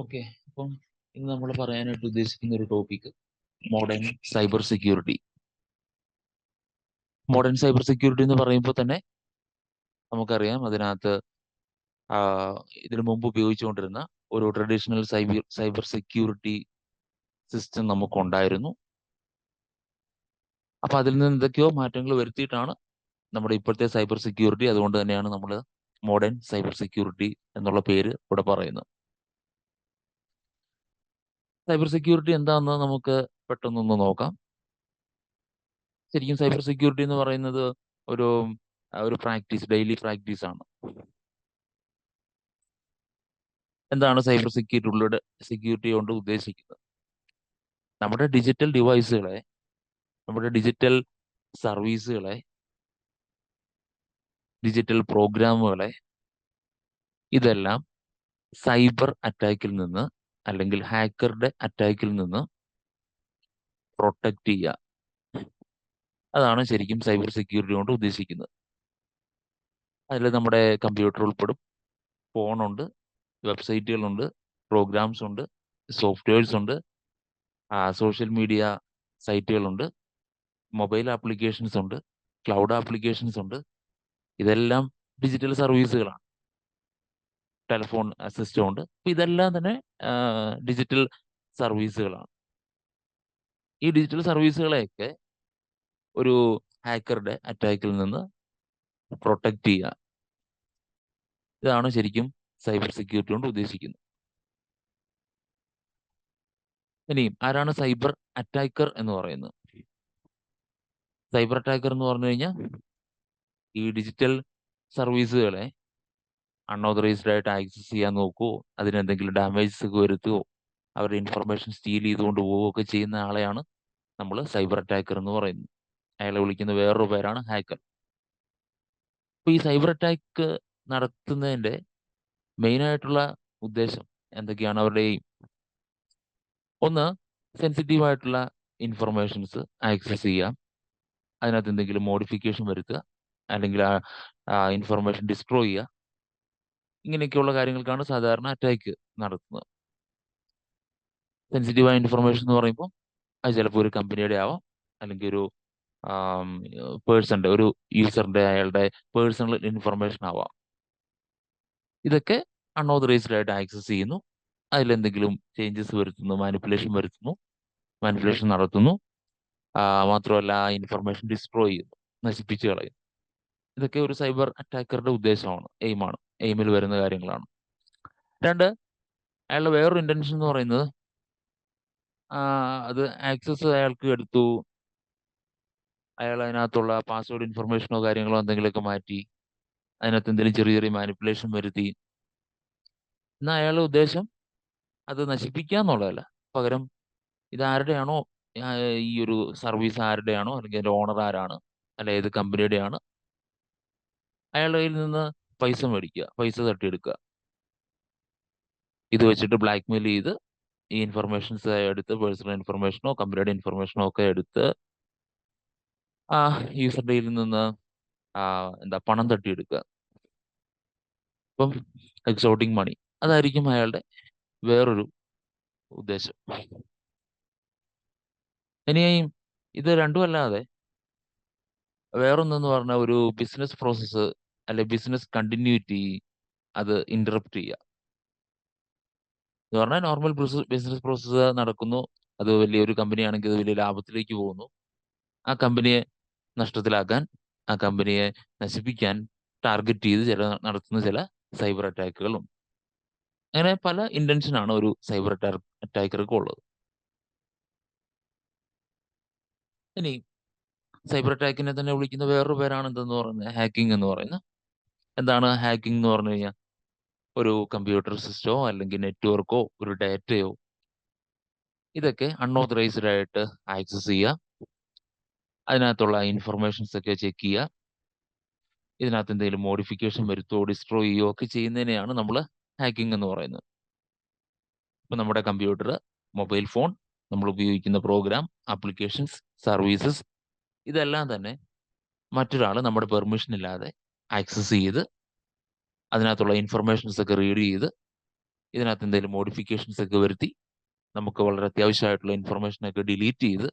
Okay. അപ്പം ഇന്ന് നമ്മൾ പറയാനായിട്ട് ഉദ്ദേശിക്കുന്ന ഒരു topic modern cyber security. Modern cyber security എന്ന് പറയുമ്പോൾ തന്നെ നമുക്കറിയാം അതിനകത്ത് ആ, ഇതിനു മുമ്പ് ഉപയോഗിച്ചുകൊണ്ടിരുന്ന ഒരു ട്രഡീഷണൽ സൈബർ സെക്യൂരിറ്റി സിസ്റ്റം നമുക്കുണ്ടായിരുന്നു. അപ്പൊ അതിൽ നിന്ന് എന്തൊക്കെയോ മാറ്റങ്ങൾ വരുത്തിയിട്ടാണ് നമ്മുടെ ഇപ്പോഴത്തെ സൈബർ സെക്യൂരിറ്റി. അതുകൊണ്ട് തന്നെയാണ് നമ്മൾ മോഡേൺ സൈബർ സെക്യൂരിറ്റി എന്നുള്ള പേര് ഇവിടെ പറയുന്നത്. സൈബർ സെക്യൂരിറ്റി എന്താണെന്ന് നമുക്ക് പെട്ടെന്നൊന്ന് നോക്കാം. ശരിക്കും സൈബർ സെക്യൂരിറ്റി എന്ന് പറയുന്നത് ഒരു ഒരു പ്രാക്ടീസ്, ഡെയിലി പ്രാക്ടീസ് ആണ്. എന്താണ് സൈബർ സെക്യൂരിറ്റി കൊണ്ട് ഉദ്ദേശിക്കുന്നത്? നമ്മുടെ ഡിജിറ്റൽ ഡിവൈസുകളെ, നമ്മുടെ ഡിജിറ്റൽ സർവീസുകളെ, ഡിജിറ്റൽ പ്രോഗ്രാമുകളെ ഇതെല്ലാം സൈബർ അറ്റാക്കിൽ നിന്ന് അല്ലെങ്കിൽ ഹാക്കറുടെ അറ്റാക്കിൽ നിന്ന് പ്രൊട്ടക്ട് ചെയ്യുക. അതാണ് ശരിക്കും സൈബർ സെക്യൂരിറ്റി കൊണ്ട് ഉദ്ദേശിക്കുന്നത്. അതിൽ നമ്മുടെ കമ്പ്യൂട്ടർ ഉൾപ്പെടും, ഫോണുണ്ട്, വെബ്സൈറ്റുകളുണ്ട്, പ്രോഗ്രാംസ് ഉണ്ട്, സോഫ്റ്റ്വെയർസ് ഉണ്ട്, സോഷ്യൽ മീഡിയ സൈറ്റുകളുണ്ട്, മൊബൈൽ ആപ്ലിക്കേഷൻസ് ഉണ്ട്, ക്ലൗഡ് ആപ്ലിക്കേഷൻസ് ഉണ്ട്. ഇതെല്ലാം ഡിജിറ്റൽ സർവീസുകളാണ്. ടെലിഫോൺ സിസ്റ്റം ഉണ്ട്. അപ്പൊ ഇതെല്ലാം തന്നെ ഡിജിറ്റൽ സർവീസുകളാണ്. ഈ ഡിജിറ്റൽ സർവീസുകളെയൊക്കെ ഒരു ഹാക്കറുടെ അറ്റാക്കിൽ നിന്ന് പ്രൊട്ടക്ട് ചെയ്യുക. ഇതാണ് ശരിക്കും സൈബർ സെക്യൂരിറ്റി കൊണ്ട് ഉദ്ദേശിക്കുന്നത്. ഇനിയും ആരാണ് സൈബർ അറ്റാക്കർ എന്ന് പറയുന്നത്? സൈബർ അറ്റാക്കർ എന്ന് പറഞ്ഞു കഴിഞ്ഞാൽ ഈ ഡിജിറ്റൽ സർവീസുകളെ അൺഓതറൈസ്ഡ് ആയിട്ട് ആക്സസ് ചെയ്യാൻ നോക്കുവോ, അതിനെന്തെങ്കിലും ഡാമേജസ് ഒക്കെ വരുത്തുവോ, അവരുടെ ഇൻഫർമേഷൻ സ്റ്റീൽ ചെയ്തുകൊണ്ട് പോവുകയൊക്കെ ചെയ്യുന്ന ആളെയാണ് നമ്മൾ സൈബർ അറ്റാക്കർ എന്ന് പറയുന്നത്. അയാളെ വിളിക്കുന്ന വേറൊരു പേരാണ് ഹാക്കർ. അപ്പൊ ഈ സൈബർ അറ്റാക്ക് നടത്തുന്നതിന്റെ മെയിൻ ആയിട്ടുള്ള ഉദ്ദേശം എന്തൊക്കെയാണ്? അവരുടെ ഒന്ന്, സെൻസിറ്റീവ് ആയിട്ടുള്ള ഇൻഫർമേഷൻസ് ആക്സസ് ചെയ്യുക, അതിനകത്ത് എന്തെങ്കിലും മോഡിഫിക്കേഷൻ വരുത്തുക, അല്ലെങ്കിൽ ആ ഇൻഫർമേഷൻ ഡിസ്ട്രോയ് ചെയ്യുക. ഇങ്ങനെയൊക്കെയുള്ള കാര്യങ്ങൾക്കാണ് സാധാരണ അറ്റാക്ക് നടത്തുന്നത്. സെൻസിറ്റീവായ ഇൻഫർമേഷൻ എന്ന് പറയുമ്പോൾ അത് ചിലപ്പോൾ ഒരു കമ്പനിയുടെ ആവാം, അല്ലെങ്കിൽ ഒരു പേഴ്സന്റെ, ഒരു യൂസറിന്റെ, അയാളുടെ പേഴ്സണൽ ഇൻഫർമേഷൻ ആവാം. ഇതൊക്കെ അൺഓതറൈസ്ഡ് ആയിട്ട് ആക്സസ് ചെയ്യുന്നു, അതിലെന്തെങ്കിലും ചേഞ്ചസ് വരുത്തുന്നു, മാനിപ്പുലേഷൻ നടത്തുന്നു. മാത്രമല്ല ആ ഇൻഫർമേഷൻ ഡിസ്ട്രോയ് ചെയ്യുന്നു, നശിപ്പിച്ച് കളയുന്നു. ഇതൊക്കെ ഒരു സൈബർ അറ്റാക്കറുടെ ഉദ്ദേശമാണ്, എയിമിൽ വരുന്ന കാര്യങ്ങളാണ്. രണ്ട്, അയാളുടെ വേറൊരു ഇന്റൻഷൻ എന്ന് പറയുന്നത് ആ, അത് ആക്സസ് അയാൾക്ക് എടുത്തു, അയാൾ അതിനകത്തുള്ള പാസ്വേഡ് ഇൻഫർമേഷനോ കാര്യങ്ങളോ എന്തെങ്കിലുമൊക്കെ മാറ്റി, അതിനകത്ത് എന്തെങ്കിലും ചെറിയ ചെറിയ മാനിപ്പുലേഷൻ വരുത്തി. എന്നാൽ അയാളുടെ ഉദ്ദേശം അത് നശിപ്പിക്കുക എന്നുള്ളതല്ല. പകരം ഇത് ആരുടെയാണോ, ആ, ഈ ഒരു സർവീസ് ആരുടെയാണോ, അല്ലെങ്കിൽ അതിന്റെ ഓണർ ആരാണ്, അല്ല ഏത് കമ്പനിയുടെയാണ്, അയാളുടെ കയ്യിൽ നിന്ന് പൈസ മേടിക്കുക, പൈസ തട്ടിയെടുക്കുക. ഇത് വെച്ചിട്ട് ബ്ലാക്ക് മെയിൽ ചെയ്ത് ഈ ഇൻഫർമേഷൻസ് എടുത്ത്, പേഴ്സണൽ ഇൻഫർമേഷനോ കമ്പനിയുടെ ഇൻഫർമേഷനോ ഒക്കെ എടുത്ത് ആ യൂസറുടെ കയ്യിൽ നിന്ന് ആ, എന്താ, പണം തട്ടിയെടുക്കുക. ഇപ്പം എക്സോട്ടിങ് മണി, അതായിരിക്കും അയാളുടെ വേറൊരു ഉദ്ദേശം. ഇനിയും ഇത് രണ്ടും അല്ലാതെ വേറൊന്നെന്ന് പറഞ്ഞാൽ ഒരു ബിസിനസ് പ്രോസസ്സ് അല്ലെ ബിസിനസ് കണ്ടിന്യൂറ്റി അത് ഇന്ററപ്റ്റ് ചെയ്യുക. എന്ന് പറഞ്ഞാൽ നോർമൽ ബിസിനസ് പ്രോസസ്സ് നടക്കുന്നു, അത് വലിയൊരു കമ്പനി ആണെങ്കിൽ അത് വലിയ ലാഭത്തിലേക്ക് പോകുന്നു. ആ കമ്പനിയെ നഷ്ടത്തിലാക്കാൻ, ആ കമ്പനിയെ നശിപ്പിക്കാൻ ടാർഗറ്റ് ചെയ്ത് നടത്തുന്ന ചില സൈബർ അറ്റാക്കുകളും. അങ്ങനെ പല ഇന്റൻഷനാണ് ഒരു സൈബർ അറ്റാക്കർക്ക് ഉള്ളത്. ഇനി സൈബർ അറ്റാക്കിനെ തന്നെ വിളിക്കുന്ന വേറൊരു പേരാണ് എന്തെന്ന് പറയുന്നത്, ഹാക്കിംഗ് എന്ന് പറയുന്നത്. എന്താണ് ഹാക്കിംഗ് എന്ന് പറഞ്ഞു കഴിഞ്ഞാൽ? ഒരു കമ്പ്യൂട്ടർ സിസ്റ്റമോ അല്ലെങ്കിൽ നെറ്റ്വർക്കോ ഒരു ഡാറ്റയോ ഇതൊക്കെ അൺഓതറൈസ്ഡ് ആയിട്ട് ആക്സസ് ചെയ്യുക, അതിനകത്തുള്ള ഇൻഫർമേഷൻസ് ഒക്കെ ചെക്ക് ചെയ്യുക, ഇതിനകത്ത് എന്തെങ്കിലും മോഡിഫിക്കേഷൻ വരുത്തുകയോ ഡിസ്ട്രോയ് ചെയ്യുകയോ ഒക്കെ ചെയ്യുന്നതിനെയാണ് നമ്മൾ ഹാക്കിംഗ് എന്ന് പറയുന്നത്. ഇപ്പൊ നമ്മുടെ കമ്പ്യൂട്ടർ, മൊബൈൽ ഫോൺ, നമ്മൾ ഉപയോഗിക്കുന്ന പ്രോഗ്രാം, ആപ്ലിക്കേഷൻസ്, സർവീസസ്, ഇതെല്ലാം തന്നെ മറ്റൊരാൾ നമ്മുടെ പെർമിഷൻ ഇല്ലാതെ ആക്സസ് ചെയ്ത് അതിനകത്തുള്ള ഇൻഫർമേഷൻസ് ഒക്കെ റീഡ് ചെയ്ത് ഇതിനകത്ത് എന്തെങ്കിലും മോഡിഫിക്കേഷൻസ് ഒക്കെ വരുത്തി നമുക്ക് വളരെ അത്യാവശ്യമായിട്ടുള്ള ഇൻഫർമേഷനൊക്കെ ഡിലീറ്റ് ചെയ്ത്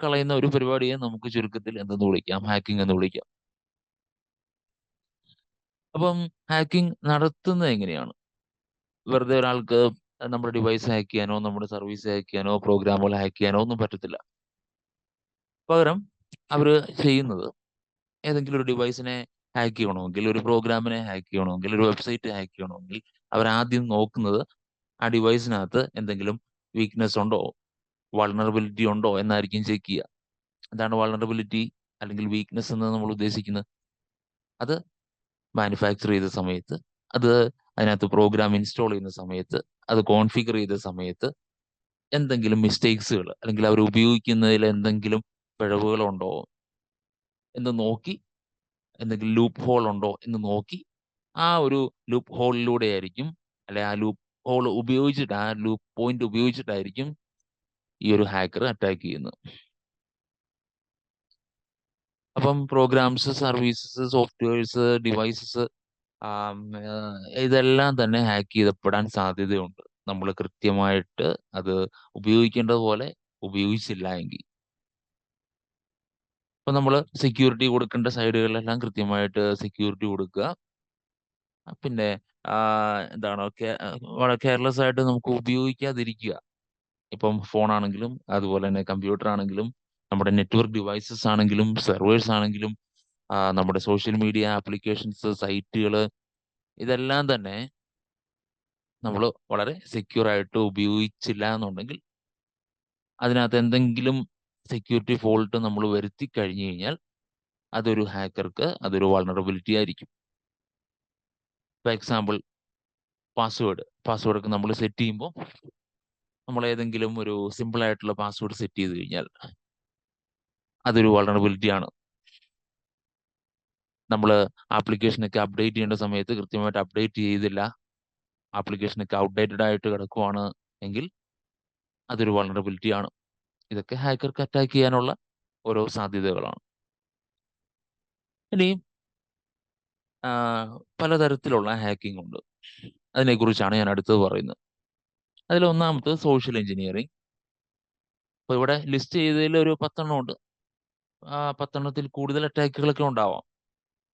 കളയുന്ന ഒരു പരിപാടിയെ നമുക്ക് ചുരുക്കത്തിൽ എന്തെന്ന് വിളിക്കാം, ഹാക്കിംഗ് എന്ന് വിളിക്കാം. അപ്പം ഹാക്കിംഗ് നടത്തുന്നത് എങ്ങനെയാണ്? വെറുതെ ഒരാൾക്ക് നമ്മുടെ ഡിവൈസ് ഹാക്ക് ചെയ്യാനോ നമ്മുടെ സർവീസ് ഹാക്ക് ചെയ്യാനോ പ്രോഗ്രാമുകൾ ഹാക്ക് ചെയ്യാനോ ഒന്നും പറ്റത്തില്ല. പകരം അവര് ചെയ്യുന്നത്, ഏതെങ്കിലും ഒരു ഡിവൈസിനെ ഹാക്ക് ചെയ്യണമെങ്കിൽ, ഒരു പ്രോഗ്രാമിനെ ഹാക്ക് ചെയ്യണമെങ്കിൽ, ഒരു വെബ്സൈറ്റ് ഹാക്ക് ചെയ്യണമെങ്കിൽ അവരാദ്യം നോക്കുന്നത് ആ ഡിവൈസിനകത്ത് എന്തെങ്കിലും വീക്ക്നെസ് ഉണ്ടോ, വൾണറബിലിറ്റി ഉണ്ടോ എന്നായിരിക്കും ചെക്ക് ചെയ്യുക. എന്താണ് വൾണറബിലിറ്റി അല്ലെങ്കിൽ വീക്ക്നെസ് എന്ന് നമ്മൾ ഉദ്ദേശിക്കുന്നത്? അത് മാനുഫാക്ചർ ചെയ്ത സമയത്ത്, അത് അതിനകത്ത് പ്രോഗ്രാം ഇൻസ്റ്റാൾ ചെയ്യുന്ന സമയത്ത്, അത് കോൺഫിഗർ ചെയ്ത സമയത്ത് എന്തെങ്കിലും മിസ്റ്റേക്സുകൾ അല്ലെങ്കിൽ അവർ ഉപയോഗിക്കുന്നതിൽ എന്തെങ്കിലും പിഴവുകളുണ്ടോ എന്ന് നോക്കി, എന്തെങ്കിലും ലൂപ്പ് ഹോൾ ഉണ്ടോ എന്ന് നോക്കി, ആ ഒരു ലൂപ്പ് ഹോളിലൂടെ ആയിരിക്കും, അല്ലെ ആ ലൂപ്പ് ഹോൾ ഉപയോഗിച്ചിട്ട്, ആ ലൂപ്പ് പോയിന്റ് ഉപയോഗിച്ചിട്ടായിരിക്കും ഈ ഒരു ഹാക്കർ അറ്റാക്ക് ചെയ്യുന്നത്. അപ്പം പ്രോഗ്രാംസ്, സർവീസസ്, സോഫ്റ്റ്വെയർസ്, ഡിവൈസസ്, ഇതെല്ലാം തന്നെ ഹാക്ക് ചെയ്തപ്പെടാൻ സാധ്യതയുണ്ട്, നമ്മൾ കൃത്യമായിട്ട് അത് ഉപയോഗിക്കേണ്ടതുപോലെ ഉപയോഗിച്ചില്ല എങ്കിൽ. അപ്പൊ നമ്മൾ സെക്യൂരിറ്റി കൊടുക്കേണ്ട സൈഡുകളിലെല്ലാം കൃത്യമായിട്ട് സെക്യൂരിറ്റി കൊടുക്കുക. പിന്നെ എന്താണ് വളരെ കെയർലെസ് ആയിട്ട് നമുക്ക് ഉപയോഗിക്കാതിരിക്കുക. ഇപ്പം ഫോൺ ആണെങ്കിലും അതുപോലെ തന്നെ കമ്പ്യൂട്ടർ ആണെങ്കിലും നമ്മുടെ നെറ്റ്വർക്ക് ഡിവൈസസ് ആണെങ്കിലും സെർവേഴ്സ് ആണെങ്കിലും നമ്മുടെ സോഷ്യൽ മീഡിയ ആപ്ലിക്കേഷൻസ്, സൈറ്റുകൾ, ഇതെല്ലാം തന്നെ നമ്മൾ വളരെ സെക്യൂർ ആയിട്ട് ഉപയോഗിച്ചില്ല എന്നുണ്ടെങ്കിൽ, അതിനകത്ത് എന്തെങ്കിലും സെക്യൂരിറ്റി ഫോൾട്ട് നമ്മൾ വരുത്തി കഴിഞ്ഞു കഴിഞ്ഞാൽ അതൊരു ഹാക്കർക്ക് അതൊരു വൾണറബിലിറ്റി ആയിരിക്കും. ഫോർ എക്സാമ്പിൾ, പാസ്വേഡ് ഒക്കെ നമ്മൾ സെറ്റ് ചെയ്യുമ്പോൾ നമ്മൾ ഏതെങ്കിലും ഒരു സിമ്പിൾ ആയിട്ടുള്ള പാസ്വേഡ് സെറ്റ് ചെയ്ത് കഴിഞ്ഞാൽ അതൊരു വൾണറബിലിറ്റി ആണ്. നമ്മൾ ആപ്ലിക്കേഷനൊക്കെ അപ്ഡേറ്റ് ചെയ്യേണ്ട സമയത്ത് കൃത്യമായിട്ട് അപ്ഡേറ്റ് ചെയ്തില്ല, ആപ്ലിക്കേഷനൊക്കെ ഔട്ട്ഡേറ്റഡ് ആയിട്ട് കിടക്കുവാണ് എങ്കിൽ അതൊരു വൾണറബിലിറ്റി ആണ്. ഇതൊക്കെ ഹാക്കർക്ക് അറ്റാക്ക് ചെയ്യാനുള്ള ഓരോ സാധ്യതകളാണ്. ഇനി പലതരത്തിലുള്ള ഹാക്കിംഗ് ഉണ്ട്. അതിനെക്കുറിച്ചാണ് ഞാൻ അടുത്തത് പറയുന്നത്. അതിൽ ഒന്നാമത്തെ സോഷ്യൽ എഞ്ചിനീയറിംഗ്. അപ്പൊ ഇവിടെ ലിസ്റ്റ് ചെയ്തതിൽ ഒരു 10 ഉണ്ട്. ആ 10 കൂടുതൽ അറ്റാക്കുകളൊക്കെ ഉണ്ടാവാം.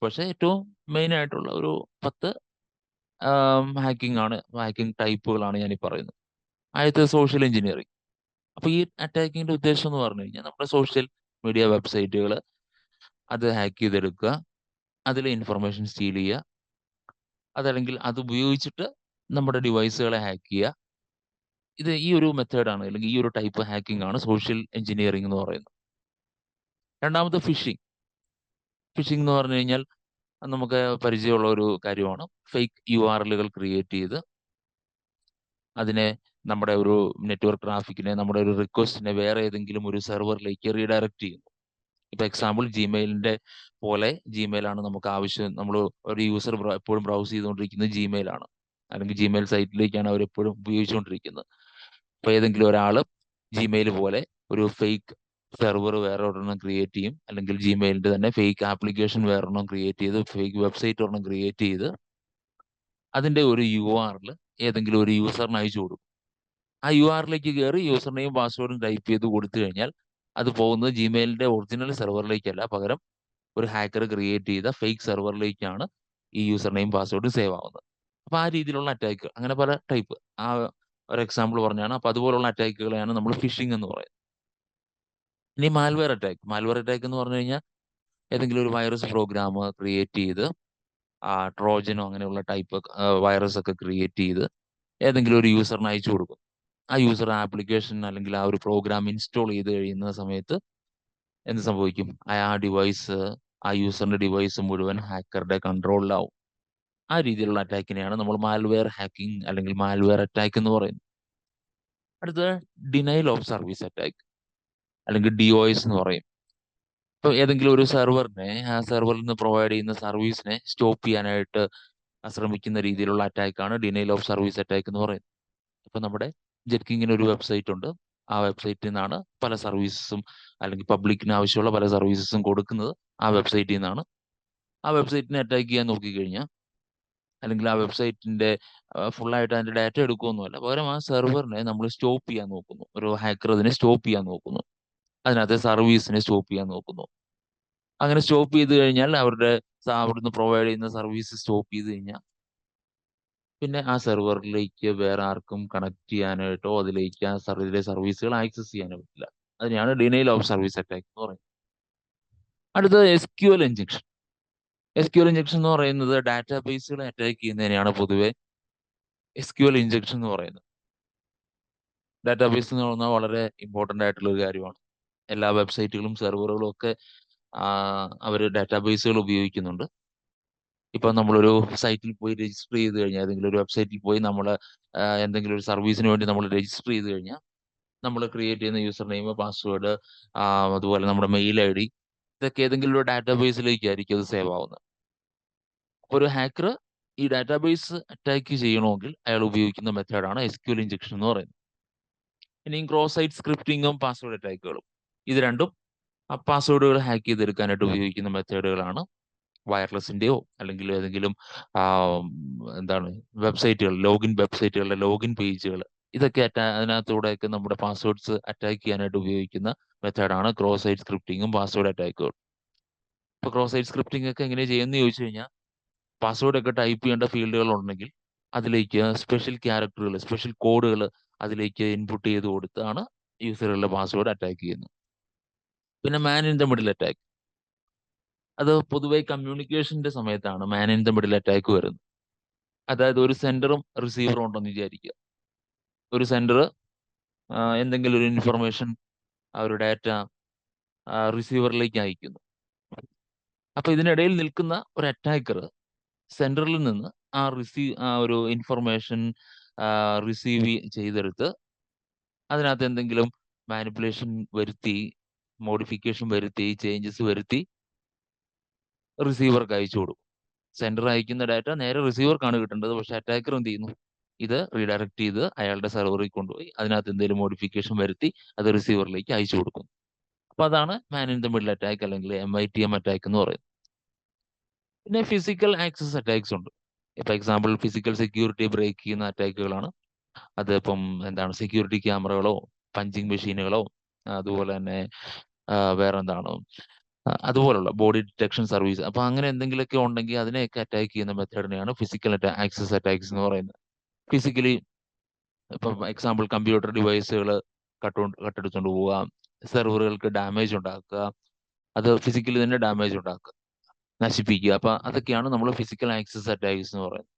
പക്ഷെ ഏറ്റവും മെയിൻ ആയിട്ടുള്ള ഒരു 10 ഹാക്കിംഗ് ടൈപ്പുകളാണ് ഞാൻ ഈ പറയുന്നത്. ആദ്യത്തെ സോഷ്യൽ എഞ്ചിനീയറിംഗ്. അപ്പൊ ഈ അറ്റാക്കിങ്ങിന്റെ ഉദ്ദേശം എന്ന് പറഞ്ഞു കഴിഞ്ഞാൽ നമ്മുടെ സോഷ്യൽ മീഡിയ വെബ്സൈറ്റുകൾ അത് ഹാക്ക് ചെയ്തെടുക്കുക, അതിലെ ഇൻഫർമേഷൻ സ്റ്റീൽ ചെയ്യുക, അതല്ലെങ്കിൽ അത് ഉപയോഗിച്ചിട്ട് നമ്മുടെ ഡിവൈസുകളെ ഹാക്ക് ചെയ്യുക. ഈ ഒരു മെത്തേഡാണ്, അല്ലെങ്കിൽ ഈ ഒരു ടൈപ്പ് ഹാക്കിംഗ് ആണ് സോഷ്യൽ എഞ്ചിനീയറിംഗ് എന്ന് പറയുന്നത്. രണ്ടാമത് ഫിഷിംഗ്. ഫിഷിംഗ് എന്ന് പറഞ്ഞു കഴിഞ്ഞാൽ നമുക്ക് പരിചയമുള്ള ഒരു കാര്യമാണ്. ഫേക്ക് URLകൾ ക്രിയേറ്റ് ചെയ്ത് അതിനെ, നമ്മുടെ ഒരു നെറ്റ്വർക്ക് ട്രാഫിക്കിനെ, നമ്മുടെ ഒരു റിക്വസ്റ്റിനെ വേറെ ഏതെങ്കിലും ഒരു സെർവറിലേക്ക് റീഡയറക്റ്റ് ചെയ്യുന്നു. ഇപ്പൊ എക്സാമ്പിൾ, ജിമെയിലിന്റെ പോലെ, ജിമെയിലാണ് നമുക്ക് ആവശ്യം. നമ്മൾ ഒരു യൂസർ എപ്പോഴും ബ്രൗസ് ചെയ്തുകൊണ്ടിരിക്കുന്നത് ജിമെയിലാണ്, അല്ലെങ്കിൽ ജിമെയിൽ സൈറ്റിലേക്കാണ് അവർ എപ്പോഴും ഉപയോഗിച്ചുകൊണ്ടിരിക്കുന്നത്. അപ്പൊ ഏതെങ്കിലും ഒരാൾ ജിമെയിൽ പോലെ ഒരു ഫേക്ക് സെർവർ വേറെ ഒരെണ്ണം ക്രിയേറ്റ് ചെയ്യും, അല്ലെങ്കിൽ ജിമെയിലിന്റെ തന്നെ ഫേക്ക് ആപ്ലിക്കേഷൻ വേറെ ഒരെണ്ണം ക്രിയേറ്റ് ചെയ്ത്, ഫേക്ക് വെബ്സൈറ്റ് ഒരെണ്ണം ക്രിയേറ്റ് ചെയ്ത് അതിന്റെ ഒരു URL ഏതെങ്കിലും ഒരു യൂസറിന് അയച്ചു കൊടുക്കും. ആ URLിലേക്ക് കയറി യൂസർ നെയിം പാസ്വേഡും ടൈപ്പ് ചെയ്ത് കൊടുത്തു കഴിഞ്ഞാൽ അത് പോകുന്നത് ജിമെയിലിന്റെ ഒറിജിനൽ സെർവറിലേക്കല്ല, പകരം ഒരു ഹാക്കർ ക്രിയേറ്റ് ചെയ്ത ഫേക്ക് സെർവറിലേക്കാണ് ഈ യൂസർ നെയിം പാസ്വേഡ് സേവ് ആവുന്നത്. അപ്പൊ ആ രീതിയിലുള്ള അറ്റാക്ക്, അങ്ങനെ പല ടൈപ്പ്, ആ ഒരു എക്സാമ്പിൾ പറഞ്ഞാണ്. അപ്പൊ അതുപോലുള്ള അറ്റാക്കുകളെയാണ് നമ്മൾ ഫിഷിംഗ് എന്ന് പറയുന്നത്. ഇനി മാൽവെയർ അറ്റാക്ക് എന്ന് പറഞ്ഞു കഴിഞ്ഞാൽ ഏതെങ്കിലും ഒരു വൈറസ് പ്രോഗ്രാം ക്രിയേറ്റ് ചെയ്ത്, ട്രോജനോ അങ്ങനെയുള്ള ടൈപ്പ് വൈറസ് ഒക്കെ ക്രിയേറ്റ് ചെയ്ത് ഏതെങ്കിലും ഒരു യൂസറിന് അയച്ചു കൊടുക്കും. ആ യൂസർ ആപ്ലിക്കേഷൻ അല്ലെങ്കിൽ ആ ഒരു പ്രോഗ്രാം ഇൻസ്റ്റാൾ ചെയ്ത് കഴിയുന്ന സമയത്ത് എന്ത് സംഭവിക്കും? ആ യൂസറിന്റെ ഡിവൈസ് മുഴുവൻ ഹാക്കറുടെ കൺട്രോളിലാവും. ആ രീതിയിലുള്ള അറ്റാക്കിനെയാണ് നമ്മൾ മാൽവെയർ ഹാക്കിംഗ് അല്ലെങ്കിൽ മാൽവെയർ അറ്റാക്ക് എന്ന് പറയുന്നത്. അടുത്തത് ഡിനൈൽ ഓഫ് സർവീസ് അറ്റാക്ക്, അല്ലെങ്കിൽ DOS എന്ന് പറയും. ഇപ്പൊ ഏതെങ്കിലും ഒരു സെർവറിനെ, ആ സെർവറിൽ നിന്ന് പ്രൊവൈഡ് ചെയ്യുന്ന സർവീസിനെ സ്റ്റോപ്പ് ചെയ്യാനായിട്ട് ശ്രമിക്കുന്ന രീതിയിലുള്ള അറ്റാക്കാണ് ഡിനൈൽ ഓഫ് സർവീസ് അറ്റാക്ക് എന്ന് പറയുന്നത്. ഇപ്പൊ നമ്മുടെ ജെറ്റ്കിങ്ങിന് ഒരു വെബ്സൈറ്റ് ഉണ്ട്. ആ വെബ്സൈറ്റിൽ നിന്നാണ് പല സർവീസസും, അല്ലെങ്കിൽ പബ്ലിക്കിന് ആവശ്യമുള്ള പല സർവീസസും കൊടുക്കുന്നത് ആ വെബ്സൈറ്റിൽ നിന്നാണ്. ആ വെബ്സൈറ്റിനെ അറ്റാക്ക് ചെയ്യാൻ നോക്കിക്കഴിഞ്ഞാൽ അല്ലെങ്കിൽ ആ വെബ്സൈറ്റിന്റെ ഫുള്ളായിട്ട് അതിന്റെ ഡാറ്റ എടുക്കുകയൊന്നുമല്ല. പകരം ആ സെർവറിനെ നമ്മൾ സ്റ്റോപ്പ് ചെയ്യാൻ നോക്കുന്നു. ഒരു ഹാക്കർ അതിനെ സ്റ്റോപ്പ് ചെയ്യാൻ നോക്കുന്നു. അതിനകത്തെ സർവീസിനെ സ്റ്റോപ്പ് ചെയ്യാൻ നോക്കുന്നു. അങ്ങനെ സ്റ്റോപ്പ് ചെയ്ത് കഴിഞ്ഞാൽ അവിടുന്ന് പ്രൊവൈഡ് ചെയ്യുന്ന സർവീസ് സ്റ്റോപ്പ് ചെയ്ത് കഴിഞ്ഞാൽ പിന്നെ ആ സെർവറിലേക്ക് വേറെ ആർക്കും കണക്ട് ചെയ്യാനായിട്ടോ അതിലേക്ക് ആ സർവീസുകൾ ആക്സസ് ചെയ്യാനോ പറ്റില്ല. അതിനെയാണ് ഡിനൈൽ ഓഫ് സർവീസ് അറ്റാക്ക് എന്ന് പറയുന്നത്. അടുത്തത് SQL ഇഞ്ചക്ഷൻ. SQL ഇഞ്ചക്ഷൻ എന്ന് പറയുന്നത് ഡാറ്റാബേസുകളെ അറ്റാക്ക് ചെയ്യുന്നതിനെയാണ് പൊതുവെ SQL ഇഞ്ചക്ഷൻ എന്ന് പറയുന്നത്. ഡാറ്റാബേസ് എന്ന് പറയുന്നത് വളരെ ഇമ്പോർട്ടന്റ് ആയിട്ടുള്ള ഒരു കാര്യമാണ്. എല്ലാ വെബ്സൈറ്റുകളും സെർവറുകളും ഒക്കെ അവർ ഡാറ്റാബേസുകൾ ഉപയോഗിക്കുന്നുണ്ട്. ഇപ്പൊ നമ്മളൊരു സൈറ്റിൽ പോയി രജിസ്റ്റർ ചെയ്ത് കഴിഞ്ഞാൽ, ഏതെങ്കിലും ഒരു വെബ്സൈറ്റിൽ പോയി നമ്മൾ എന്തെങ്കിലും ഒരു സർവീസിന് വേണ്ടി നമ്മൾ രജിസ്റ്റർ ചെയ്ത് കഴിഞ്ഞാൽ നമ്മൾ ക്രിയേറ്റ് ചെയ്യുന്ന യൂസർ നെയിം, പാസ്വേഡ്, അതുപോലെ നമ്മുടെ മെയിൽ ID, ഇതൊക്കെ ഏതെങ്കിലും ഒരു ഡാറ്റാബേസിലേക്കായിരിക്കും അത് സേവ് ആവുന്നത്. അപ്പോൾ ഒരു ഹാക്കർ ഈ ഡാറ്റാബേസ് അറ്റാക്ക് ചെയ്യണമെങ്കിൽ അയാൾ ഉപയോഗിക്കുന്ന മെത്തേഡാണ് SQL ഇഞ്ചക്ഷൻ എന്ന് പറയുന്നത്. ഇനിയും ക്രോസ് സൈറ്റ് സ്ക്രിപ്റ്റിങ്ങും പാസ്വേഡ് അറ്റാക്കുകളും, ഇത് രണ്ടും പാസ്വേഡുകൾ ഹാക്ക് ചെയ്തെടുക്കാനായിട്ട് ഉപയോഗിക്കുന്ന മെത്തേഡുകളാണ്. വയർലെസിന്റെയോ അല്ലെങ്കിൽ ഏതെങ്കിലും എന്താണ് വെബ്സൈറ്റുകൾ, വെബ്സൈറ്റുകളുടെ ലോഗിൻ പേജുകൾ, ഇതൊക്കെ അതിനകത്തൂടെയൊക്കെ നമ്മുടെ പാസ്വേഡ്സ് അറ്റാക്ക് ചെയ്യാനായിട്ട് ഉപയോഗിക്കുന്ന മെത്തേഡാണ് ക്രോസ് സൈറ്റ് സ്ക്രിപ്റ്റിങ്ങും പാസ്വേഡ് അറ്റാക്കുകൾ. ഇപ്പൊ ക്രോസ് സൈറ്റ് സ്ക്രിപ്റ്റിംഗ് ഒക്കെ എങ്ങനെ ചെയ്യുമെന്ന് ചോദിച്ചു കഴിഞ്ഞാൽ, പാസ്വേഡ് ഒക്കെ ടൈപ്പ് ചെയ്യേണ്ട ഫീൽഡുകൾ ഉണ്ടെങ്കിൽ അതിലേക്ക് സ്പെഷ്യൽ ക്യാരക്ടറുകൾ, സ്പെഷ്യൽ കോഡുകൾ അതിലേക്ക് ഇൻപുട്ട് ചെയ്ത് കൊടുത്താണ് യൂസറുകളുടെ പാസ്വേഡ് അറ്റാക്ക് ചെയ്യുന്നത്. പിന്നെ man in the middle attack, അത് പൊതുവെ കമ്മ്യൂണിക്കേഷന്റെ സമയത്താണ് man in the middle attack വരുന്നത്. അതായത് ഒരു സെൻഡറും റിസീവറും ഉണ്ടെന്ന് വിചാരിക്കുക. ഒരു സെൻഡർ എന്തെങ്കിലും ഒരു ഇൻഫർമേഷൻ, ആ ഒരു ഡാറ്റ റിസീവറിലേക്ക് അയക്കുന്നു. അപ്പൊ ഇതിനിടയിൽ നിൽക്കുന്ന ഒരു അറ്റാക്കർ സെൻഡറിൽ നിന്ന് ആ ഒരു ഇൻഫർമേഷൻ റിസീവ് ചെയ്തെടുത്ത് അതിനകത്ത് എന്തെങ്കിലും മാനിപ്പുലേഷൻ വരുത്തി, മോഡിഫിക്കേഷൻ വരുത്തി, ചേഞ്ചസ് വരുത്തി റിസീവർക്ക് അയച്ചു കൊടുക്കും. സെൻഡർ അയക്കുന്ന ഡാറ്റ നേരെ റിസീവർക്കാണ് കിട്ടേണ്ടത്. പക്ഷെ അറ്റാക്കർ എന്ത് ചെയ്യുന്നു? ഇത് റീഡയറക്ട് ചെയ്ത് അയാളുടെ സെർവറിൽ കൊണ്ടുപോയി അതിനകത്ത് എന്തെങ്കിലും മോഡിഫിക്കേഷൻ വരുത്തി അത് റിസീവറിലേക്ക് അയച്ചു കൊടുക്കും. അപ്പൊ അതാണ് man in the middle attack അല്ലെങ്കിൽ MITM അറ്റാക്ക് എന്ന് പറയുന്നത്. പിന്നെ ഫിസിക്കൽ ആക്സസ് അറ്റാക്സ് ഉണ്ട്. ഇപ്പൊ എക്സാമ്പിൾ ഫിസിക്കൽ സെക്യൂരിറ്റി ബ്രേക്ക് ചെയ്യുന്ന അറ്റാക്കുകളാണ്. അത് ഇപ്പം എന്താണ്, സെക്യൂരിറ്റി ക്യാമറകളോ പഞ്ചിങ് മെഷീനുകളോ അതുപോലെ തന്നെ വേറെന്താണ് അതുപോലുള്ള ബോഡി ഡിറ്റക്ഷൻ സർവീസ്, അപ്പൊ അങ്ങനെ എന്തെങ്കിലുമൊക്കെ ഉണ്ടെങ്കിൽ അതിനെയൊക്കെ അറ്റാക്ക് ചെയ്യുന്ന മെത്തേഡിനെയാണ് ഫിസിക്കൽ ആക്സസ് അറ്റാക്സ് എന്ന് പറയുന്നത്. ഫിസിക്കലി ഇപ്പൊ എക്സാമ്പിൾ കമ്പ്യൂട്ടർ ഡിവൈസുകൾ കട്ടെടുത്തുകൊണ്ട് പോവുക, സെർവറുകൾക്ക് ഡാമേജ് ഉണ്ടാക്കുക, അത് ഫിസിക്കലി തന്നെ ഡാമേജ് ഉണ്ടാക്കുക, നശിപ്പിക്കുക. അപ്പൊ അതൊക്കെയാണ് നമ്മൾ ഫിസിക്കൽ ആക്സസ് അറ്റാക്സ് എന്ന് പറയുന്നത്.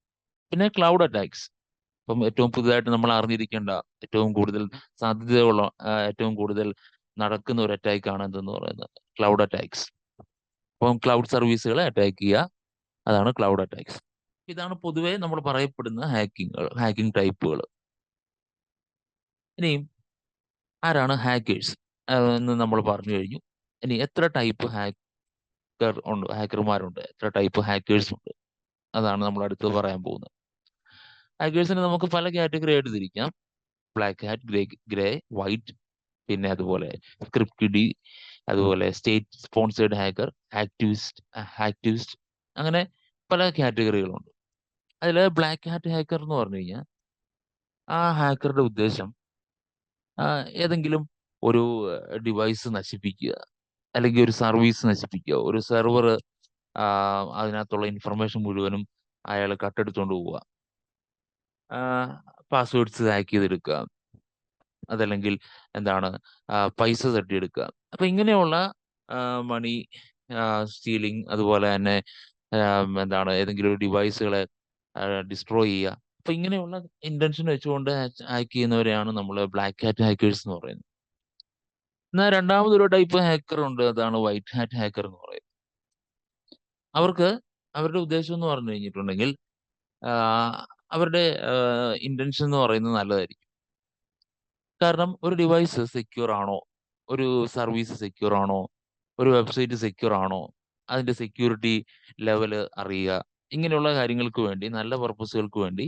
പിന്നെ ക്ലൗഡ് അറ്റാക്സ്, ഇപ്പം ഏറ്റവും പുതുതായിട്ട് നമ്മൾ അറിഞ്ഞിരിക്കേണ്ട, ഏറ്റവും കൂടുതൽ സാധ്യതയുള്ള, ഏറ്റവും കൂടുതൽ നടക്കുന്ന ഒരു അറ്റാക്കാണ് എന്തെന്ന് പറയുന്നത് ക്ലൗഡ് അറ്റാക്സ്. അപ്പം ക്ലൗഡ് സർവീസുകളെ അറ്റാക്ക് ചെയ്യുക, അതാണ് ക്ലൗഡ് അറ്റാക്സ്. ഇതാണ് പൊതുവേ നമ്മൾ പറയപ്പെടുന്ന ഹാക്കിംഗ് ടൈപ്പുകൾ. ഇനിയും ആരാണ് ഹാക്കേഴ്സ് എന്ന് നമ്മൾ പറഞ്ഞു കഴിഞ്ഞു. ഇനി എത്ര ടൈപ്പ് ഹാക്കർമാരുണ്ട്, എത്ര ടൈപ്പ് ഹാക്കേഴ്സ് ഉണ്ട്, അതാണ് നമ്മൾ അടുത്ത് പറയാൻ പോകുന്നത്. ഹാക്കേഴ്സിനെ നമുക്ക് പല കാറ്റഗറി ആയിട്ട് തിരിക്കാം. ബ്ലാക്ക് ഹാറ്റ്, ഗ്രേ, വൈറ്റ്, പിന്നെ അതുപോലെ സ്ക്രിപ്റ്റ്, അതുപോലെ സ്റ്റേറ്റ് സ്പോൺസേഡ് ഹാക്കർ, ആക്ടിവിസ്റ്റ്, അങ്ങനെ പല കാറ്റഗറികളുണ്ട്. അതിൽ ബ്ലാക്ക് ഹാറ്റ് ഹാക്കർ എന്ന് പറഞ്ഞു കഴിഞ്ഞാൽ ആ ഹാക്കറുടെ ഉദ്ദേശം ഏതെങ്കിലും ഒരു ഡിവൈസ് നശിപ്പിക്കുക, അല്ലെങ്കിൽ ഒരു സർവീസ് നശിപ്പിക്കുക, ഒരു സെർവർ അതിനകത്തുള്ള ഇൻഫർമേഷൻ മുഴുവനും അയാൾ കട്ടെടുത്തുകൊണ്ട് പോവുക, പാസ്വേഡ്സ് ഹാക്ക് ചെയ്തെടുക്കുക, അതല്ലെങ്കിൽ എന്താണ് പൈസ തട്ടിയെടുക്കുക. അപ്പൊ ഇങ്ങനെയുള്ള മണി സ്റ്റീലിംഗ്, അതുപോലെ തന്നെ എന്താണ് ഏതെങ്കിലും ഒരു ഡിവൈസുകളെ ഡിസ്ട്രോയ് ചെയ്യുക. അപ്പൊ ഇങ്ങനെയുള്ള ഇന്റൻഷൻ വെച്ചുകൊണ്ട് ഹാക്ക് ചെയ്യുന്നവരെയാണ് നമ്മൾ ബ്ലാക്ക് ഹാറ്റ് ഹാക്കേഴ്സ് എന്ന് പറയുന്നത്. എന്നാൽ രണ്ടാമതൊരു ടൈപ്പ് ഹാക്കർ ഉണ്ട്, അതാണ് വൈറ്റ് ഹാറ്റ് ഹാക്കർ എന്ന് പറയുന്നത്. അവർക്ക് അവരുടെ ഉദ്ദേശം എന്ന് പറഞ്ഞു കഴിഞ്ഞിട്ടുണ്ടെങ്കിൽ അവരുടെ ഇന്റൻഷൻ എന്ന് പറയുന്നത് നല്ലതായിരിക്കും. കാരണം ഒരു ഡിവൈസ് സെക്യൂർ ആണോ, ഒരു സർവീസ് സെക്യൂർ ആണോ, ഒരു വെബ്സൈറ്റ് സെക്യൂർ ആണോ, അതിന്റെ സെക്യൂരിറ്റി ലെവല് അറിയുക, ഇങ്ങനെയുള്ള കാര്യങ്ങൾക്ക് വേണ്ടി, നല്ല പർപ്പസുകൾക്ക് വേണ്ടി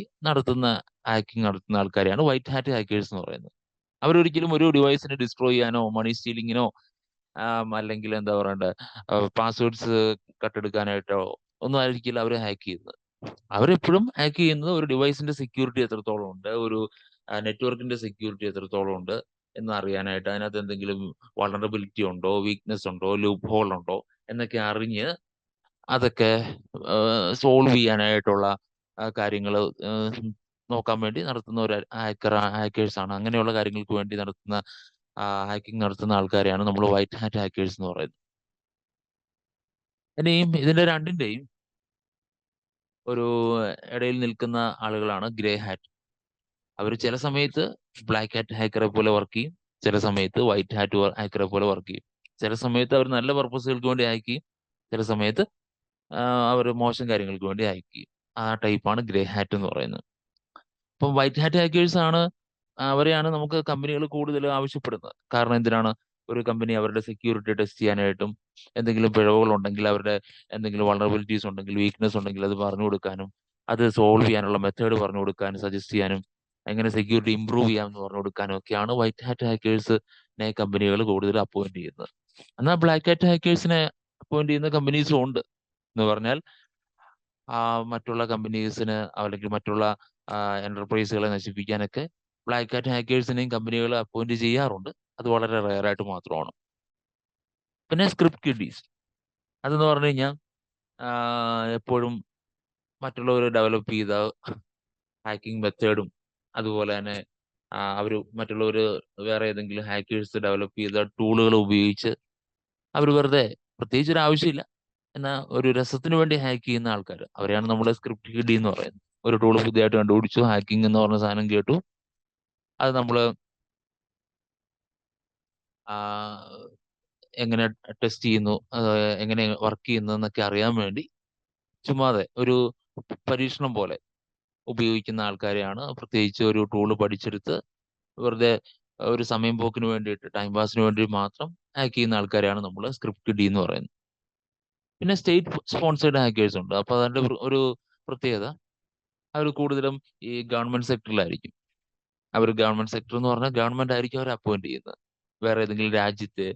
ഹാക്കിംഗ് നടത്തുന്ന ആൾക്കാരെയാണ് വൈറ്റ് ഹാറ്റ് ഹാക്കേഴ്സ് എന്ന് പറയുന്നത്. അവരൊരിക്കലും ഒരു ഡിവൈസിനെ ഡിസ്ട്രോയ് ചെയ്യാനോ മണി സ്റ്റീലിങ്ങിനോ അല്ലെങ്കിൽ എന്താ പറയണ്ടേ പാസ്വേഡ്സ് കട്ടെടുക്കാനായിട്ടോ ഒന്നും ആയിരിക്കില്ല അവർ ഹാക്ക് ചെയ്യുന്നത്. അവരെപ്പോഴും ഹാക്ക് ചെയ്യുന്നത് ഒരു ഡിവൈസിന്റെ സെക്യൂരിറ്റി എത്രത്തോളം ഉണ്ട്, ഒരു നെറ്റ്വർക്കിന്റെ സെക്യൂരിറ്റി എത്രത്തോളം ഉണ്ട് എന്ന് അറിയാനായിട്ട്, അതിനകത്ത് എന്തെങ്കിലും വളറബിലിറ്റി ഉണ്ടോ, വീക്ക്നെസ് ഉണ്ടോ, ലൂപ്പ് ഹോൾ ഉണ്ടോ എന്നൊക്കെ അറിഞ്ഞ് അതൊക്കെ സോൾവ് ചെയ്യാനായിട്ടുള്ള കാര്യങ്ങൾ നോക്കാൻ വേണ്ടി നടത്തുന്ന ഒരു ഹാക്കേഴ്സ് ആണ്. അങ്ങനെയുള്ള കാര്യങ്ങൾക്ക് വേണ്ടി നടത്തുന്ന ഹാക്കിംഗ് നടത്തുന്ന ആൾക്കാരെയാണ് നമ്മൾ വൈറ്റ് ഹാറ്റ് ഹാക്കേഴ്സ് എന്ന് പറയുന്നത്. ഇനിയും ഇതിന്റെ രണ്ടിന്റെയും ഒരു ഇടയിൽ നിൽക്കുന്ന ആളുകളാണ് ഗ്രേ ഹാറ്റ്. അവർ ചില സമയത്ത് ബ്ലാക്ക് ഹാറ്റ് ഹാക്കറെ പോലെ വർക്ക് ചെയ്യും, ചില സമയത്ത് വൈറ്റ് ഹാറ്റ് ഹാക്കറെ പോലെ വർക്ക് ചെയ്യും. ചില സമയത്ത് അവർ നല്ല പർപ്പസുകൾക്ക് വേണ്ടി ഹാക്ക് ചെയ്യും, ചില സമയത്ത് അവർ മോശം കാര്യങ്ങൾക്ക് വേണ്ടി ഹാക്ക് ചെയ്യും. ആ ടൈപ്പാണ് ഗ്രേ ഹാറ്റ് എന്ന് പറയുന്നത്. ഇപ്പം വൈറ്റ് ഹാറ്റ് ഹാക്കേഴ്സ് ആണ്, അവരെയാണ് നമുക്ക് കമ്പനികൾ കൂടുതൽ ആവശ്യപ്പെടുന്നത്. കാരണം എന്തിനാണ്? ഒരു കമ്പനി അവരുടെ സെക്യൂരിറ്റി ടെസ്റ്റ് ചെയ്യാനായിട്ടും എന്തെങ്കിലും പിഴവുകൾ ഉണ്ടെങ്കിൽ, അവരുടെ എന്തെങ്കിലും വളറബിലിറ്റീസ് ഉണ്ടെങ്കിൽ, വീക്ക്നെസ് ഉണ്ടെങ്കിൽ അത് പറഞ്ഞു കൊടുക്കാനും, അത് സോൾവ് ചെയ്യാനുള്ള മെത്തേഡ് പറഞ്ഞു കൊടുക്കാനും, സജസ്റ്റ് ചെയ്യാനും, എങ്ങനെ സെക്യൂരിറ്റി ഇംപ്രൂവ് ചെയ്യാം എന്ന് പറഞ്ഞു കൊടുക്കാനും ഒക്കെയാണ് വൈറ്റ് ഹാറ്റ് ഹാക്കേഴ്സിനെ കമ്പനികൾ കൂടുതൽ അപ്പോയിന്റ് ചെയ്യുന്നത്. എന്നാൽ ബ്ലാക്ക് ഹാറ്റ് ഹാക്കേഴ്സിനെ അപ്പോയിന്റ് ചെയ്യുന്ന കമ്പനീസും ഉണ്ട്. എന്ന് പറഞ്ഞാൽ മറ്റുള്ള കമ്പനീസിന് അല്ലെങ്കിൽ മറ്റുള്ള എന്റർപ്രൈസുകളെ നശിപ്പിക്കാനൊക്കെ ബ്ലാക്ക് ഹാറ്റ് ഹാക്കേഴ്സിനെയും കമ്പനികൾ അപ്പോയിന്റ് ചെയ്യാറുണ്ട്. അത് വളരെ റെയർ ആയിട്ട് മാത്രമാണ്. പിന്നെ സ്ക്രിപ്റ്റ് കിഡീസ് അതെന്ന് പറഞ്ഞു കഴിഞ്ഞാൽ എപ്പോഴും മറ്റുള്ളവർ ഡെവലപ്പ് ചെയ്ത ഹാക്കിംഗ് മെത്തേഡും, അതുപോലെ തന്നെ അവർ മറ്റുള്ളവർ വേറെ ഏതെങ്കിലും ഹാക്കേഴ്സ് ഡെവലപ്പ് ചെയ്ത ടൂളുകൾ ഉപയോഗിച്ച് അവർ വെറുതെ, പ്രത്യേകിച്ച് ഒരു ആവശ്യമില്ല എന്നാ ഒരു രസത്തിന് വേണ്ടി ഹാക്ക് ചെയ്യുന്ന ആൾക്കാർ, അവരെയാണ് നമ്മൾ സ്ക്രിപ്റ്റ് കിഡി എന്ന് പറയുന്നത്. ഒരു ടൂൾ പുതിയതായിട്ട് കണ്ടുപിടിച്ചു, ഹാക്കിംഗ് എന്ന് പറഞ്ഞ സാധനം കേട്ടു, അത് നമ്മൾ എങ്ങനെ ടെസ്റ്റ് ചെയ്യുന്നു, എങ്ങനെ വർക്ക് ചെയ്യുന്നു എന്നൊക്കെ അറിയാൻ വേണ്ടി ചുമ്മാതെ ഒരു പരീക്ഷണം പോലെ ഉപയോഗിക്കുന്ന ആൾക്കാരെയാണ്, പ്രത്യേകിച്ച് ഒരു ടൂള് പഠിച്ചെടുത്ത് വെറുതെ ഒരു സമയം പോക്കിന് വേണ്ടിയിട്ട്, ടൈം പാസിന് വേണ്ടി മാത്രം ഹാക്ക് ചെയ്യുന്ന ആൾക്കാരെയാണ് നമ്മൾ സ്ക്രിപ്റ്റ് ഡി എന്ന് പറയുന്നത്. പിന്നെ സ്റ്റേറ്റ് സ്പോൺസേഡ് ഹാക്കേഴ്സ് ഉണ്ട്. അപ്പൊ അതിന്റെ ഒരു പ്രത്യേകത, അവർ കൂടുതലും ഈ ഗവൺമെന്റ് സെക്ടറിലായിരിക്കും. അവർ ഗവൺമെന്റ് സെക്ടർ എന്ന് പറഞ്ഞാൽ ഗവൺമെന്റ് ആയിരിക്കും അവർ അപ്പോയിന്റ് ചെയ്യുന്നത്. വേറെ ഏതെങ്കിലും രാജ്യത്തെ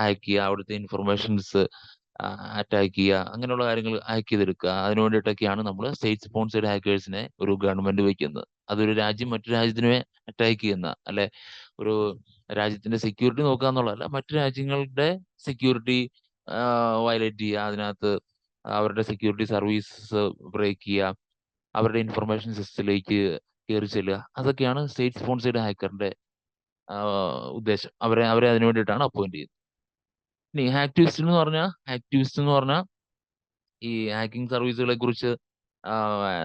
ഹാക്ക് ചെയ്യുക, അവിടുത്തെ ഇൻഫർമേഷൻസ് അറ്റാക്ക് ചെയ്യുക, അങ്ങനെയുള്ള കാര്യങ്ങൾ ഹാക്ക് ചെയ്തെടുക്കുക, അതിനു വേണ്ടിയിട്ടൊക്കെയാണ് നമ്മൾ സ്റ്റേറ്റ് സ്പോൺസേഡ് ഹാക്കേഴ്സിനെ ഒരു ഗവൺമെന്റ് വെക്കുന്നത്. അതൊരു രാജ്യം മറ്റു രാജ്യത്തിനെ അറ്റാക്ക് ചെയ്യുന്ന, അല്ലെ ഒരു രാജ്യത്തിന്റെ സെക്യൂരിറ്റി നോക്കുക എന്നുള്ളതല്ല, മറ്റു രാജ്യങ്ങളുടെ സെക്യൂരിറ്റി വയലേറ്റ് ചെയ്യുക, അതിനകത്ത് അവരുടെ സെക്യൂരിറ്റി സർവീസസ് ബ്രേക്ക് ചെയ്യുക, അവരുടെ ഇൻഫർമേഷൻ സിസ്റ്റത്തിലേക്ക് കയറി ചെല്ലുക, അതൊക്കെയാണ് സ്റ്റേറ്റ് സ്പോൺസേഡ് ഹാക്കറിന്റെ ഉദ്ദേശം. അവരെ അവരെ അതിനു വേണ്ടിയിട്ടാണ് അപ്പോയിന്റ് ചെയ്യുന്നത്. ഇനി ഹാക്ടിവിസ്റ്റ് എന്ന് പറഞ്ഞാൽ ഈ ഹാക്കിംഗ് സർവീസുകളെ കുറിച്ച്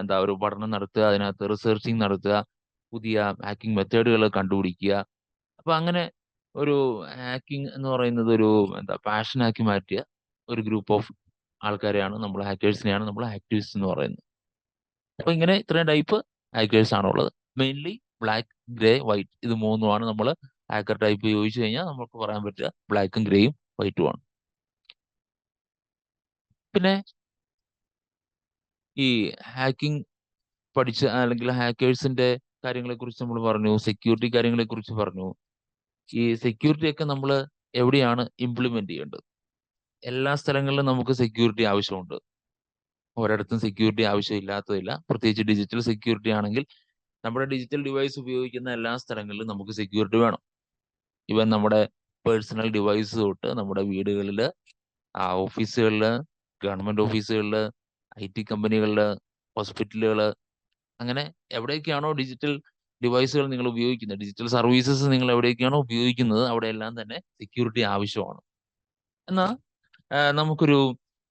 എന്താ ഒരു പഠനം നടത്തുക, അതിനകത്ത് റിസർച്ചിങ് നടത്തുക, പുതിയ ഹാക്കിംഗ് മെത്തേഡുകൾ കണ്ടുപിടിക്കുക. അപ്പൊ അങ്ങനെ ഒരു ഹാക്കിംഗ് എന്ന് പറയുന്നത് ഒരു എന്താ പാഷനാക്കി മാറ്റിയ ഒരു ഗ്രൂപ്പ് ഓഫ് ആൾക്കാരെയാണ് നമ്മൾ, ഹാക്കേഴ്സിനെയാണ് നമ്മൾ ഹാക്ടിവിസ്റ്റ് എന്ന് പറയുന്നത്. അപ്പൊ ഇങ്ങനെ ഇത്രയും ടൈപ്പ് ഹാക്കേഴ്സ് ആണുള്ളത്. മെയിൻലി ബ്ലാക്ക്, ഗ്രേ, വൈറ്റ്, ഇത് മൂന്നുമാണ് നമ്മൾ ഹാക്കർ ടൈപ്പ് ചോദിച്ചു കഴിഞ്ഞാൽ നമുക്ക് പറയാൻ പറ്റുക ബ്ലാക്കും ഗ്രേയും വൈറ്റും ആണ്. പിന്നെ ഈ ഹാക്കിംഗ് പഠിച്ച അല്ലെങ്കിൽ ഹാക്കേഴ്സിന്റെ കാര്യങ്ങളെ കുറിച്ച് നമ്മൾ പറഞ്ഞു, സെക്യൂരിറ്റി കാര്യങ്ങളെ കുറിച്ച് പറഞ്ഞു. ഈ സെക്യൂരിറ്റി ഒക്കെ നമ്മൾ എവിടെയാണ് ഇംപ്ലിമെന്റ് ചെയ്യേണ്ടത്? എല്ലാ സ്ഥലങ്ങളിലും നമുക്ക് സെക്യൂരിറ്റി ആവശ്യമുണ്ട്, ഒരിടത്തും സെക്യൂരിറ്റി ആവശ്യമില്ലാത്തതില്ല. പ്രത്യേകിച്ച് ഡിജിറ്റൽ സെക്യൂരിറ്റി ആണെങ്കിൽ നമ്മുടെ ഡിജിറ്റൽ ഡിവൈസ് ഉപയോഗിക്കുന്ന എല്ലാ സ്ഥലങ്ങളിലും നമുക്ക് സെക്യൂരിറ്റി വേണം. ഇവൻ നമ്മുടെ പേഴ്സണൽ ഡിവൈസ് തൊട്ട് നമ്മുടെ വീടുകളില്, ഓഫീസുകളില്, ഗവൺമെന്റ് ഓഫീസുകളില്, IT കമ്പനികളില്, ഹോസ്പിറ്റലുകള്, അങ്ങനെ എവിടെയൊക്കെയാണോ ഡിജിറ്റൽ ഡിവൈസുകൾ നിങ്ങൾ ഉപയോഗിക്കുന്നത്, ഡിജിറ്റൽ സർവീസസ് നിങ്ങൾ എവിടെയൊക്കെയാണോ ഉപയോഗിക്കുന്നത്, അവിടെ എല്ലാം തന്നെ സെക്യൂരിറ്റി ആവശ്യമാണ്. എന്നാൽ നമുക്കൊരു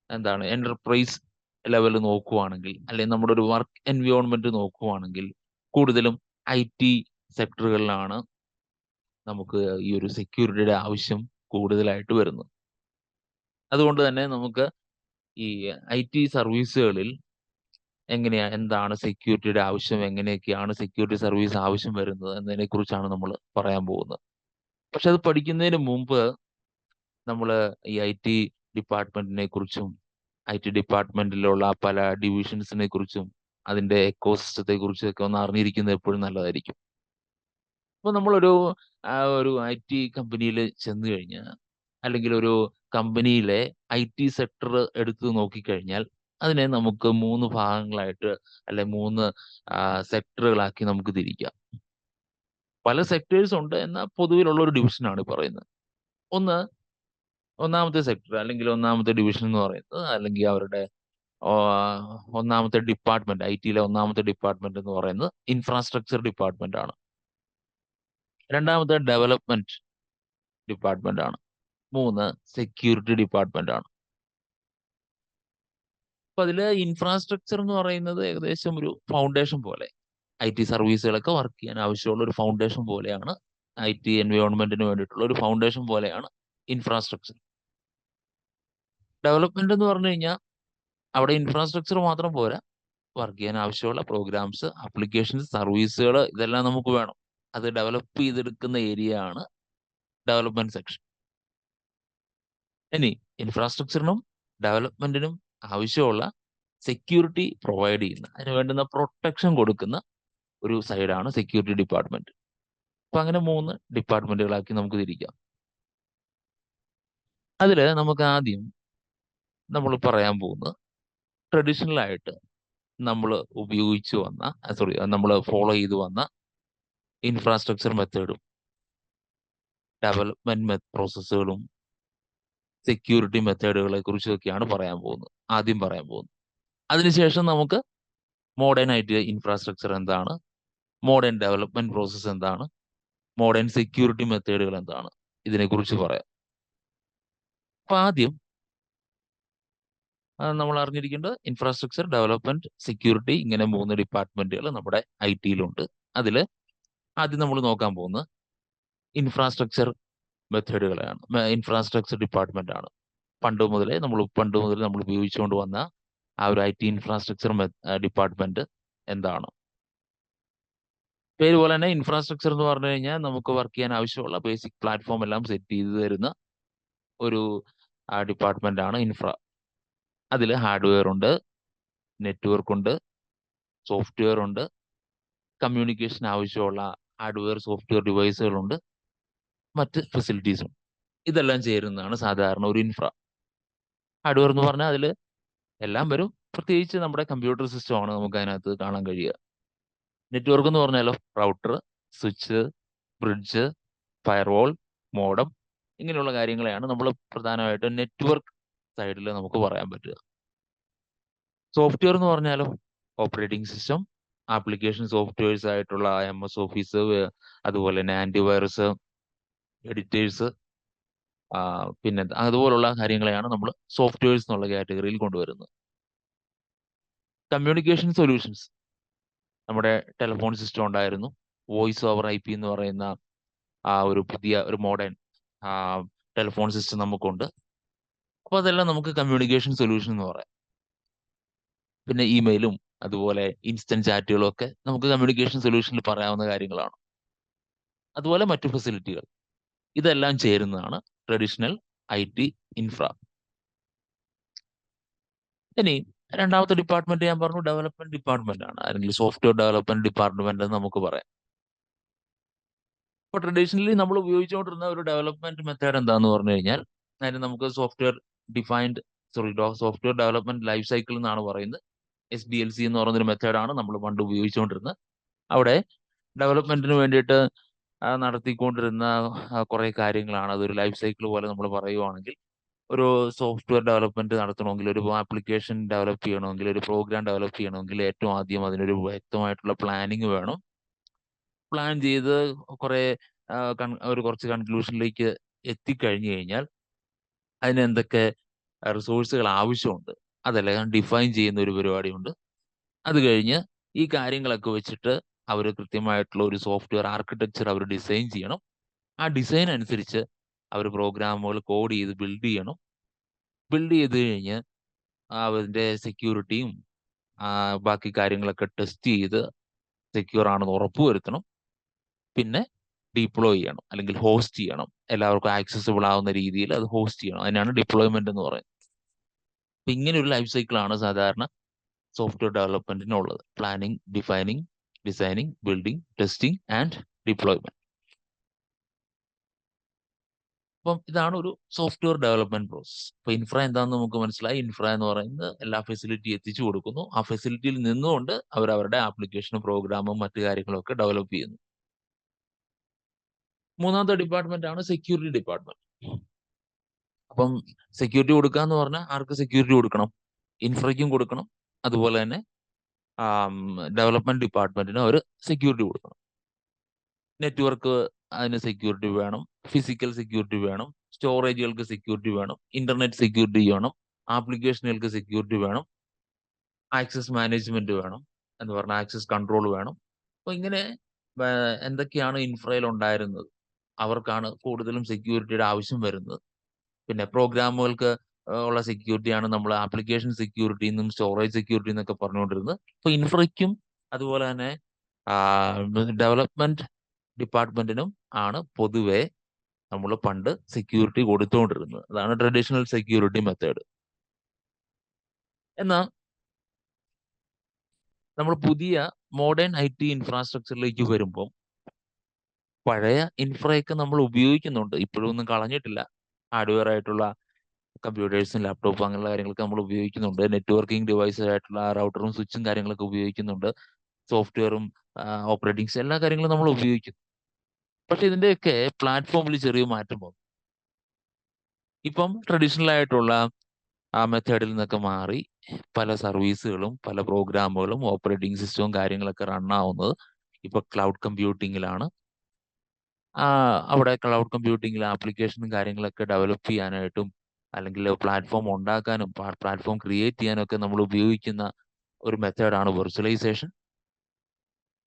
എന്താണ് എന്റർപ്രൈസ് ലെവൽ നോക്കുവാണെങ്കിൽ, അല്ലെങ്കിൽ നമ്മുടെ ഒരു വർക്ക് എൻവയോൺമെന്റ് നോക്കുവാണെങ്കിൽ, കൂടുതലും IT സെക്ടറുകളിലാണ് നമുക്ക് ഈ ഒരു സെക്യൂരിറ്റിയുടെ ആവശ്യം കൂടുതലായിട്ട് വരുന്നത്. അതുകൊണ്ട് തന്നെ നമുക്ക് ഈ IT സർവീസുകളിൽ എന്താണ് സെക്യൂരിറ്റിയുടെ ആവശ്യം, എങ്ങനെയൊക്കെയാണ് സെക്യൂരിറ്റി സർവീസ് ആവശ്യം വരുന്നത് എന്നതിനെ കുറിച്ചാണ് നമ്മൾ പറയാൻ പോകുന്നത്. പക്ഷെ അത് പഠിക്കുന്നതിന് മുമ്പ് നമ്മൾ ഈ IT ഡിപ്പാർട്ട്മെന്റിനെ കുറിച്ചും IT ഡിപ്പാർട്ട്മെന്റിലുള്ള പല ഡിവിഷൻസിനെ കുറിച്ചും അതിന്റെ എക്കോസിസ്റ്റത്തെ കുറിച്ചും ഒക്കെ ഒന്ന് അറിഞ്ഞിരിക്കുന്നത് എപ്പോഴും നല്ലതായിരിക്കും. അപ്പൊ നമ്മളൊരു ഒരു IT കമ്പനിയിൽ ചെന്ന് കഴിഞ്ഞാൽ, അല്ലെങ്കിൽ ഒരു കമ്പനിയിലെ IT സെക്ടർ എടുത്തു നോക്കിക്കഴിഞ്ഞാൽ, അതിനെ നമുക്ക് 3 ഭാഗങ്ങളായിട്ട് അല്ലെ 3 സെക്ടറുകളാക്കി നമുക്ക് തിരിക്കാം. പല സെക്ടേഴ്സ് ഉണ്ട്, എന്നാൽ പൊതുവിലുള്ള ഒരു ഡിവിഷനാണ് ഈ പറയുന്നത്. ഒന്ന് ഒന്നാമത്തെ സെക്ടർ അല്ലെങ്കിൽ ഒന്നാമത്തെ ഡിവിഷൻ എന്ന് പറയുന്നത്, അല്ലെങ്കിൽ അവരുടെ ആ, ഒന്നാമത്തെ ഡിപ്പാർട്ട്മെന്റ്, IT-യിലെ ഒന്നാമത്തെ ഡിപ്പാർട്ട്മെന്റ് എന്ന് പറയുന്നത് ഇൻഫ്രാസ്ട്രക്ചർ ഡിപ്പാർട്ട്മെന്റ് ആണ്. രണ്ടാമത്തെ ഡെവലപ്മെന്റ് ഡിപ്പാർട്ട്മെന്റ് ആണ്. 3 സെക്യൂരിറ്റി ഡിപ്പാർട്ട്മെന്റ് ആണ്. അപ്പൊ അതില് ഇൻഫ്രാസ്ട്രക്ചർ എന്ന് പറയുന്നത് ഏകദേശം ഒരു ഫൗണ്ടേഷൻ പോലെ, IT സർവീസുകളൊക്കെ വർക്ക് ചെയ്യാൻ ആവശ്യമുള്ള ഒരു ഫൗണ്ടേഷൻ പോലെയാണ്. IT എൻവയോൺമെന്റിന് വേണ്ടിയിട്ടുള്ള ഒരു ഫൗണ്ടേഷൻ പോലെയാണ് ഇൻഫ്രാസ്ട്രക്ചർ. ഡെവലപ്മെന്റ് എന്ന് പറഞ്ഞു കഴിഞ്ഞാൽ അവിടെ ഇൻഫ്രാസ്ട്രക്ചർ മാത്രം പോരാ, വർക്ക് ചെയ്യാൻ ആവശ്യമുള്ള പ്രോഗ്രാംസ്, ആപ്ലിക്കേഷൻസ്, സർവീസുകൾ ഇതെല്ലാം നമുക്ക് വേണം. അത് ഡെവലപ്പ് ചെയ്തെടുക്കുന്ന ഏരിയ ആണ് ഡെവലപ്മെന്റ് സെക്ഷൻ. ഇനി ഇൻഫ്രാസ്ട്രക്ചറിനും ഡെവലപ്മെന്റിനും ആവശ്യമുള്ള സെക്യൂരിറ്റി പ്രൊവൈഡ് ചെയ്യുന്ന, അതിന് വേണ്ടുന്ന പ്രൊട്ടക്ഷൻ കൊടുക്കുന്ന ഒരു സൈഡാണ് സെക്യൂരിറ്റി ഡിപ്പാർട്ട്മെന്റ്. അപ്പൊ അങ്ങനെ 3 ഡിപ്പാർട്ട്മെന്റുകളാക്കി നമുക്ക് തിരിക്കാം. അതില് നമുക്ക് ആദ്യം നമ്മൾ പറയാൻ പോകുന്നത് ട്രഡീഷണൽ ആയിട്ട് നമ്മൾ ഉപയോഗിച്ചു വന്ന, നമ്മൾ ഫോളോ ചെയ്തു വന്ന ഇൻഫ്രാസ്ട്രക്ചർ മെത്തേഡും ഡെവലപ്മെന്റ് പ്രോസസ്സുകളും സെക്യൂരിറ്റി മെത്തേഡുകളെ കുറിച്ചൊക്കെയാണ് ആദ്യം പറയാൻ പോകുന്നത്. അതിനുശേഷം നമുക്ക് മോഡേൺ ആയിട്ട് ഇൻഫ്രാസ്ട്രക്ചർ എന്താണ്, മോഡേൺ ഡെവലപ്മെന്റ് പ്രോസസ്സ് എന്താണ്, മോഡേൺ സെക്യൂരിറ്റി മെത്തേഡുകൾ എന്താണ്, ഇതിനെക്കുറിച്ച് പറയാം. അപ്പൊ ആദ്യം നമ്മൾ അറിഞ്ഞിരിക്കേണ്ടത് ഇൻഫ്രാസ്ട്രക്ചർ, ഡെവലപ്മെന്റ്, സെക്യൂരിറ്റി, ഇങ്ങനെ 3 ഡിപ്പാർട്ട്മെന്റുകൾ നമ്മുടെ IT-യിലുണ്ട്. അതിൽ ആദ്യം നമ്മൾ നോക്കാൻ പോകുന്നത് ഇൻഫ്രാസ്ട്രക്ചർ മെത്തേഡുകളാണ്, ഇൻഫ്രാസ്ട്രക്ചർ ഡിപ്പാർട്ട്മെന്റ് ആണ്. പണ്ട് മുതലേ നമ്മൾ ഉപയോഗിച്ചുകൊണ്ട് വന്ന ആ ഒരു IT ഇൻഫ്രാസ്ട്രക്ചർ ഡിപ്പാർട്ട്മെന്റ് എന്താണ്. പേര് പോലെ തന്നെ ഇൻഫ്രാസ്ട്രക്ചർ എന്ന് പറഞ്ഞു കഴിഞ്ഞാൽ നമുക്ക് വർക്ക് ചെയ്യാൻ ആവശ്യമുള്ള ബേസിക് പ്ലാറ്റ്ഫോം എല്ലാം സെറ്റ് ചെയ്ത് തരുന്ന ഒരു ഡിപ്പാർട്ട്മെന്റ് ആണ് ഇൻഫ്ര. അതിൽ ഹാർഡ്വെയർ ഉണ്ട്, നെറ്റ്വർക്ക് ഉണ്ട്, സോഫ്റ്റ്വെയർ ഉണ്ട്, കമ്മ്യൂണിക്കേഷൻ ആവശ്യമുള്ള ഹാർഡ്വെയർ സോഫ്റ്റ്വെയർ ഡിവൈസുകളുണ്ട്, മറ്റ് ഫെസിലിറ്റീസും. ഇതെല്ലാം ചേരുന്നതാണ് സാധാരണ ഒരു ഇൻഫ്ര. ഹാർഡ്വെയർ എന്ന് പറഞ്ഞാൽ അതിൽ എല്ലാം വരും. പ്രത്യേകിച്ച് നമ്മുടെ കമ്പ്യൂട്ടർ സിസ്റ്റം ആണ് നമുക്ക് അതിനകത്ത് കാണാൻ കഴിയുക. നെറ്റ്വർക്ക് എന്ന് പറഞ്ഞാലോ router, switch, bridge, firewall, modem, ഇങ്ങനെയുള്ള കാര്യങ്ങളെയാണ് നമ്മൾ പ്രധാനമായിട്ടും നെറ്റ്വർക്ക് സൈഡിൽ നമുക്ക് പറയാൻ പറ്റുക. സോഫ്റ്റ്വെയർ എന്ന് പറഞ്ഞാലോ ഓപ്പറേറ്റിംഗ് സിസ്റ്റം, ആപ്ലിക്കേഷൻ സോഫ്റ്റ്വെയർസ് ആയിട്ടുള്ള MS ഓഫീസ്, അതുപോലെ തന്നെ ആന്റിവൈറസ്, എഡിറ്റേഴ്സ്, പിന്നെ അതുപോലുള്ള കാര്യങ്ങളെയാണ് നമ്മൾ സോഫ്റ്റ്വെയർസ് എന്നുള്ള കാറ്റഗറിയിൽ കൊണ്ടുവരുന്നത്. കമ്മ്യൂണിക്കേഷൻ സൊല്യൂഷൻസ്, നമ്മുടെ ടെലിഫോൺ സിസ്റ്റം ഉണ്ടായിരുന്നു, വോയിസ് ഓവർ IP എന്ന് പറയുന്ന ഒരു പുതിയ ഒരു മോഡേൺ ടെലിഫോൺ സിസ്റ്റം നമുക്കുണ്ട്. അപ്പോൾ അതെല്ലാം നമുക്ക് കമ്മ്യൂണിക്കേഷൻ സൊല്യൂഷൻ എന്ന് പറയാം. പിന്നെ ഇമെയിലും അതുപോലെ ഇൻസ്റ്റന്റ് ചാറ്റുകളും ഒക്കെ നമുക്ക് കമ്മ്യൂണിക്കേഷൻ സൊല്യൂഷനിൽ പറയാവുന്ന കാര്യങ്ങളാണ്. അതുപോലെ മറ്റു ഫെസിലിറ്റികൾ, ഇതെല്ലാം ചേരുന്നതാണ് ട്രഡീഷണൽ IT ഇൻഫ്ര. ഇനി രണ്ടാമത്തെ ഡിപ്പാർട്ട്മെന്റ് ഞാൻ പറഞ്ഞു ഡെവലപ്മെന്റ് ഡിപ്പാർട്ട്മെന്റ് ആണ്, അല്ലെങ്കിൽ സോഫ്റ്റ്വെയർ ഡെവലപ്മെന്റ് ഡിപ്പാർട്ട്മെന്റ് എന്ന് നമുക്ക് പറയാം. ഇപ്പോൾ ട്രഡീഷണലി നമ്മൾ ഉപയോഗിച്ചുകൊണ്ടിരുന്ന ഒരു ഡെവലപ്മെന്റ് മെത്തേഡ് എന്താന്ന് പറഞ്ഞു കഴിഞ്ഞാൽ, അതിന് നമുക്ക് സോഫ്റ്റ്വെയർ ഡെവലപ്മെന്റ് ലൈഫ് സൈക്കിൾ എന്നാണ് പറയുന്നത്. SDLC എന്ന് പറയുന്നൊരു മെത്തേഡാണ് നമ്മൾ പണ്ട് ഉപയോഗിച്ചുകൊണ്ടിരുന്നത്. അവിടെ ഡെവലപ്മെന്റിന് വേണ്ടിയിട്ട് നടത്തിക്കൊണ്ടിരുന്ന കുറെ കാര്യങ്ങളാണ്. അതൊരു ലൈഫ് സൈക്കിൾ പോലെ നമ്മൾ പറയുവാണെങ്കിൽ, ഒരു സോഫ്റ്റ്വെയർ ഡെവലപ്മെന്റ് നടത്തണമെങ്കിൽ, ഒരു ആപ്ലിക്കേഷൻ ഡെവലപ്പ് ചെയ്യണമെങ്കിൽ, ഒരു പ്രോഗ്രാം ഡെവലപ്പ് ചെയ്യണമെങ്കിൽ ഏറ്റവും ആദ്യം അതിനൊരു വ്യക്തമായിട്ടുള്ള പ്ലാനിങ് വേണം. പ്ലാൻ ചെയ്ത് കുറെ കുറച്ച് കൺക്ലൂഷനിലേക്ക് എത്തിക്കഴിഞ്ഞു കഴിഞ്ഞാൽ അതിന് എന്തൊക്കെ റിസോഴ്സുകൾ ആവശ്യമുണ്ട് അതെല്ലാം ഡിഫൈൻ ചെയ്യുന്ന ഒരു പരിപാടിയുണ്ട്. അത് കഴിഞ്ഞ് ഈ കാര്യങ്ങളൊക്കെ വെച്ചിട്ട് അവർ കൃത്യമായിട്ടുള്ള ഒരു സോഫ്റ്റ്വെയർ ആർക്കിടെക്ചർ അവർ ഡിസൈൻ ചെയ്യണം. ആ ഡിസൈൻ അനുസരിച്ച് അവർ പ്രോഗ്രാമുകൾ കോഡ് ചെയ്ത് ബിൽഡ് ചെയ്യണം. ബിൽഡ് ചെയ്ത് കഴിഞ്ഞ് അതിന്റെ സെക്യൂരിറ്റിയും ബാക്കി കാര്യങ്ങളൊക്കെ ടെസ്റ്റ് ചെയ്ത് സെക്യൂർ ആണെന്ന് ഉറപ്പുവരുത്തണം. പിന്നെ ഡിപ്ലോയ് ചെയ്യണം, അല്ലെങ്കിൽ ഹോസ്റ്റ് ചെയ്യണം. എല്ലാവർക്കും ആക്സസിബിൾ ആവുന്ന രീതിയിൽ അത് ഹോസ്റ്റ് ചെയ്യണം. അതിനാണ് ഡിപ്ലോയ്മെന്റ് എന്ന് പറയുന്നത്. അപ്പൊ ഇങ്ങനെ ഒരു ലൈഫ് സൈക്കിളാണ് സാധാരണ സോഫ്റ്റ്വെയർ ഡെവലപ്മെന്റിനുള്ളത്: planning, defining, designing, building, testing and deployment. അപ്പം ഇതാണ് ഒരു സോഫ്റ്റ്വെയർ ഡെവലപ്മെന്റ് പ്രോസസ്. ഇപ്പൊ ഇൻഫ്ര എന്താണെന്ന് നമുക്ക് മനസ്സിലായി. ഇൻഫ്ര എന്ന് പറയുന്നത് എല്ലാ ഫെസിലിറ്റി എത്തിച്ചു കൊടുക്കുന്നു. ആ ഫെസിലിറ്റിയിൽ നിന്നുകൊണ്ട് അവർ അവരുടെ ആപ്ലിക്കേഷനും പ്രോഗ്രാമും മറ്റു കാര്യങ്ങളും ഒക്കെ ഡെവലപ്പ് ചെയ്യുന്നു. മൂന്നാമത്തെ ഡിപ്പാർട്ട്മെന്റ് ആണ് സെക്യൂരിറ്റി ഡിപ്പാർട്ട്മെന്റ്. അപ്പം സെക്യൂരിറ്റി കൊടുക്കുക എന്ന് പറഞ്ഞാൽ ആർക്ക് സെക്യൂരിറ്റി കൊടുക്കണം? ഇൻഫ്രയ്ക്കും കൊടുക്കണം. അതുപോലെ തന്നെ ഡെവലപ്മെന്റ് ഡിപ്പാർട്ട്മെന്റിന് ഒരു സെക്യൂരിറ്റി കൊടുക്കണം. നെറ്റ്വർക്ക് അതിന് സെക്യൂരിറ്റി വേണം, ഫിസിക്കൽ സെക്യൂരിറ്റി വേണം, സ്റ്റോറേജുകൾക്ക് സെക്യൂരിറ്റി വേണം, ഇന്റർനെറ്റ് സെക്യൂരിറ്റി വേണം, ആപ്ലിക്കേഷനുകൾക്ക് സെക്യൂരിറ്റി വേണം, ആക്സസ് മാനേജ്മെന്റ് വേണം, എന്ന് പറഞ്ഞാൽ ആക്സസ് കൺട്രോൾ വേണം. അപ്പൊ ഇങ്ങനെ എന്തൊക്കെയാണ് ഇൻഫ്രയിൽ ഉണ്ടായിരുന്നത്, അവർക്കാണ് കൂടുതലും സെക്യൂരിറ്റിയുടെ ആവശ്യം വരുന്നത്. പിന്നെ പ്രോഗ്രാമുകൾക്ക് ഉള്ള സെക്യൂരിറ്റിയാണ് നമ്മൾ ആപ്ലിക്കേഷൻ സെക്യൂരിറ്റി എന്നും സ്റ്റോറേജ് സെക്യൂരിറ്റി എന്നൊക്കെ പറഞ്ഞുകൊണ്ടിരുന്നത്. അപ്പൊ ഇൻഫ്രയ്ക്കും അതുപോലെ തന്നെ ഡെവലപ്മെന്റ് ഡിപ്പാർട്ട്മെന്റിനും ആണ് പൊതുവെ നമ്മൾ പണ്ട് സെക്യൂരിറ്റി കൊടുത്തുകൊണ്ടിരുന്നത്. അതാണ് ട്രഡീഷണൽ സെക്യൂരിറ്റി മെത്തേഡ്. എന്നാൽ നമ്മൾ പുതിയ മോഡേൺ IT ഇൻഫ്രാസ്ട്രക്ചറിലേക്ക് വരുമ്പോൾ പഴയ ഇൻഫ്രയൊക്കെ നമ്മൾ ഉപയോഗിക്കുന്നുണ്ട്, ഇപ്പോഴും ഒന്നും കളഞ്ഞിട്ടില്ല. ഹാർഡ്വെയർ ആയിട്ടുള്ള കമ്പ്യൂട്ടേഴ്സും ലാപ്ടോപ്പും അങ്ങനെയുള്ള കാര്യങ്ങളൊക്കെ നമ്മൾ ഉപയോഗിക്കുന്നുണ്ട്. നെറ്റ്വർക്കിംഗ് ഡിവൈസ് ആയിട്ടുള്ള റൗട്ടറും സ്വിച്ചും കാര്യങ്ങളൊക്കെ ഉപയോഗിക്കുന്നുണ്ട്. സോഫ്റ്റ്വെയറും ഓപ്പറേറ്റിംഗ്സ് എല്ലാ കാര്യങ്ങളും നമ്മൾ ഉപയോഗിക്കുന്നു. പക്ഷെ ഇതിന്റെയൊക്കെ പ്ലാറ്റ്ഫോമിൽ ചെറിയ മാറ്റം വന്നു. ഇപ്പം ട്രഡീഷണൽ ആയിട്ടുള്ള ആ മെത്തേഡിൽ നിന്നൊക്കെ മാറി പല സർവീസുകളും പല പ്രോഗ്രാമുകളും ഓപ്പറേറ്റിംഗ് സിസ്റ്റവും കാര്യങ്ങളൊക്കെ റൺ ആവുന്നത് ഇപ്പൊ ക്ലൗഡ് കമ്പ്യൂട്ടിങ്ങിലാണ്. അവിടെ ക്ലൗഡ് കമ്പ്യൂട്ടിങ്ങിൽ ആപ്ലിക്കേഷനും കാര്യങ്ങളൊക്കെ ഡെവലപ്പ് ചെയ്യാനായിട്ടും അല്ലെങ്കിൽ പ്ലാറ്റ്ഫോം ഉണ്ടാക്കാനും പ്ലാറ്റ്ഫോം ക്രിയേറ്റ് ചെയ്യാനും ഒക്കെ നമ്മൾ ഉപയോഗിക്കുന്ന ഒരു മെത്തേഡാണ് വെർച്വലൈസേഷൻ.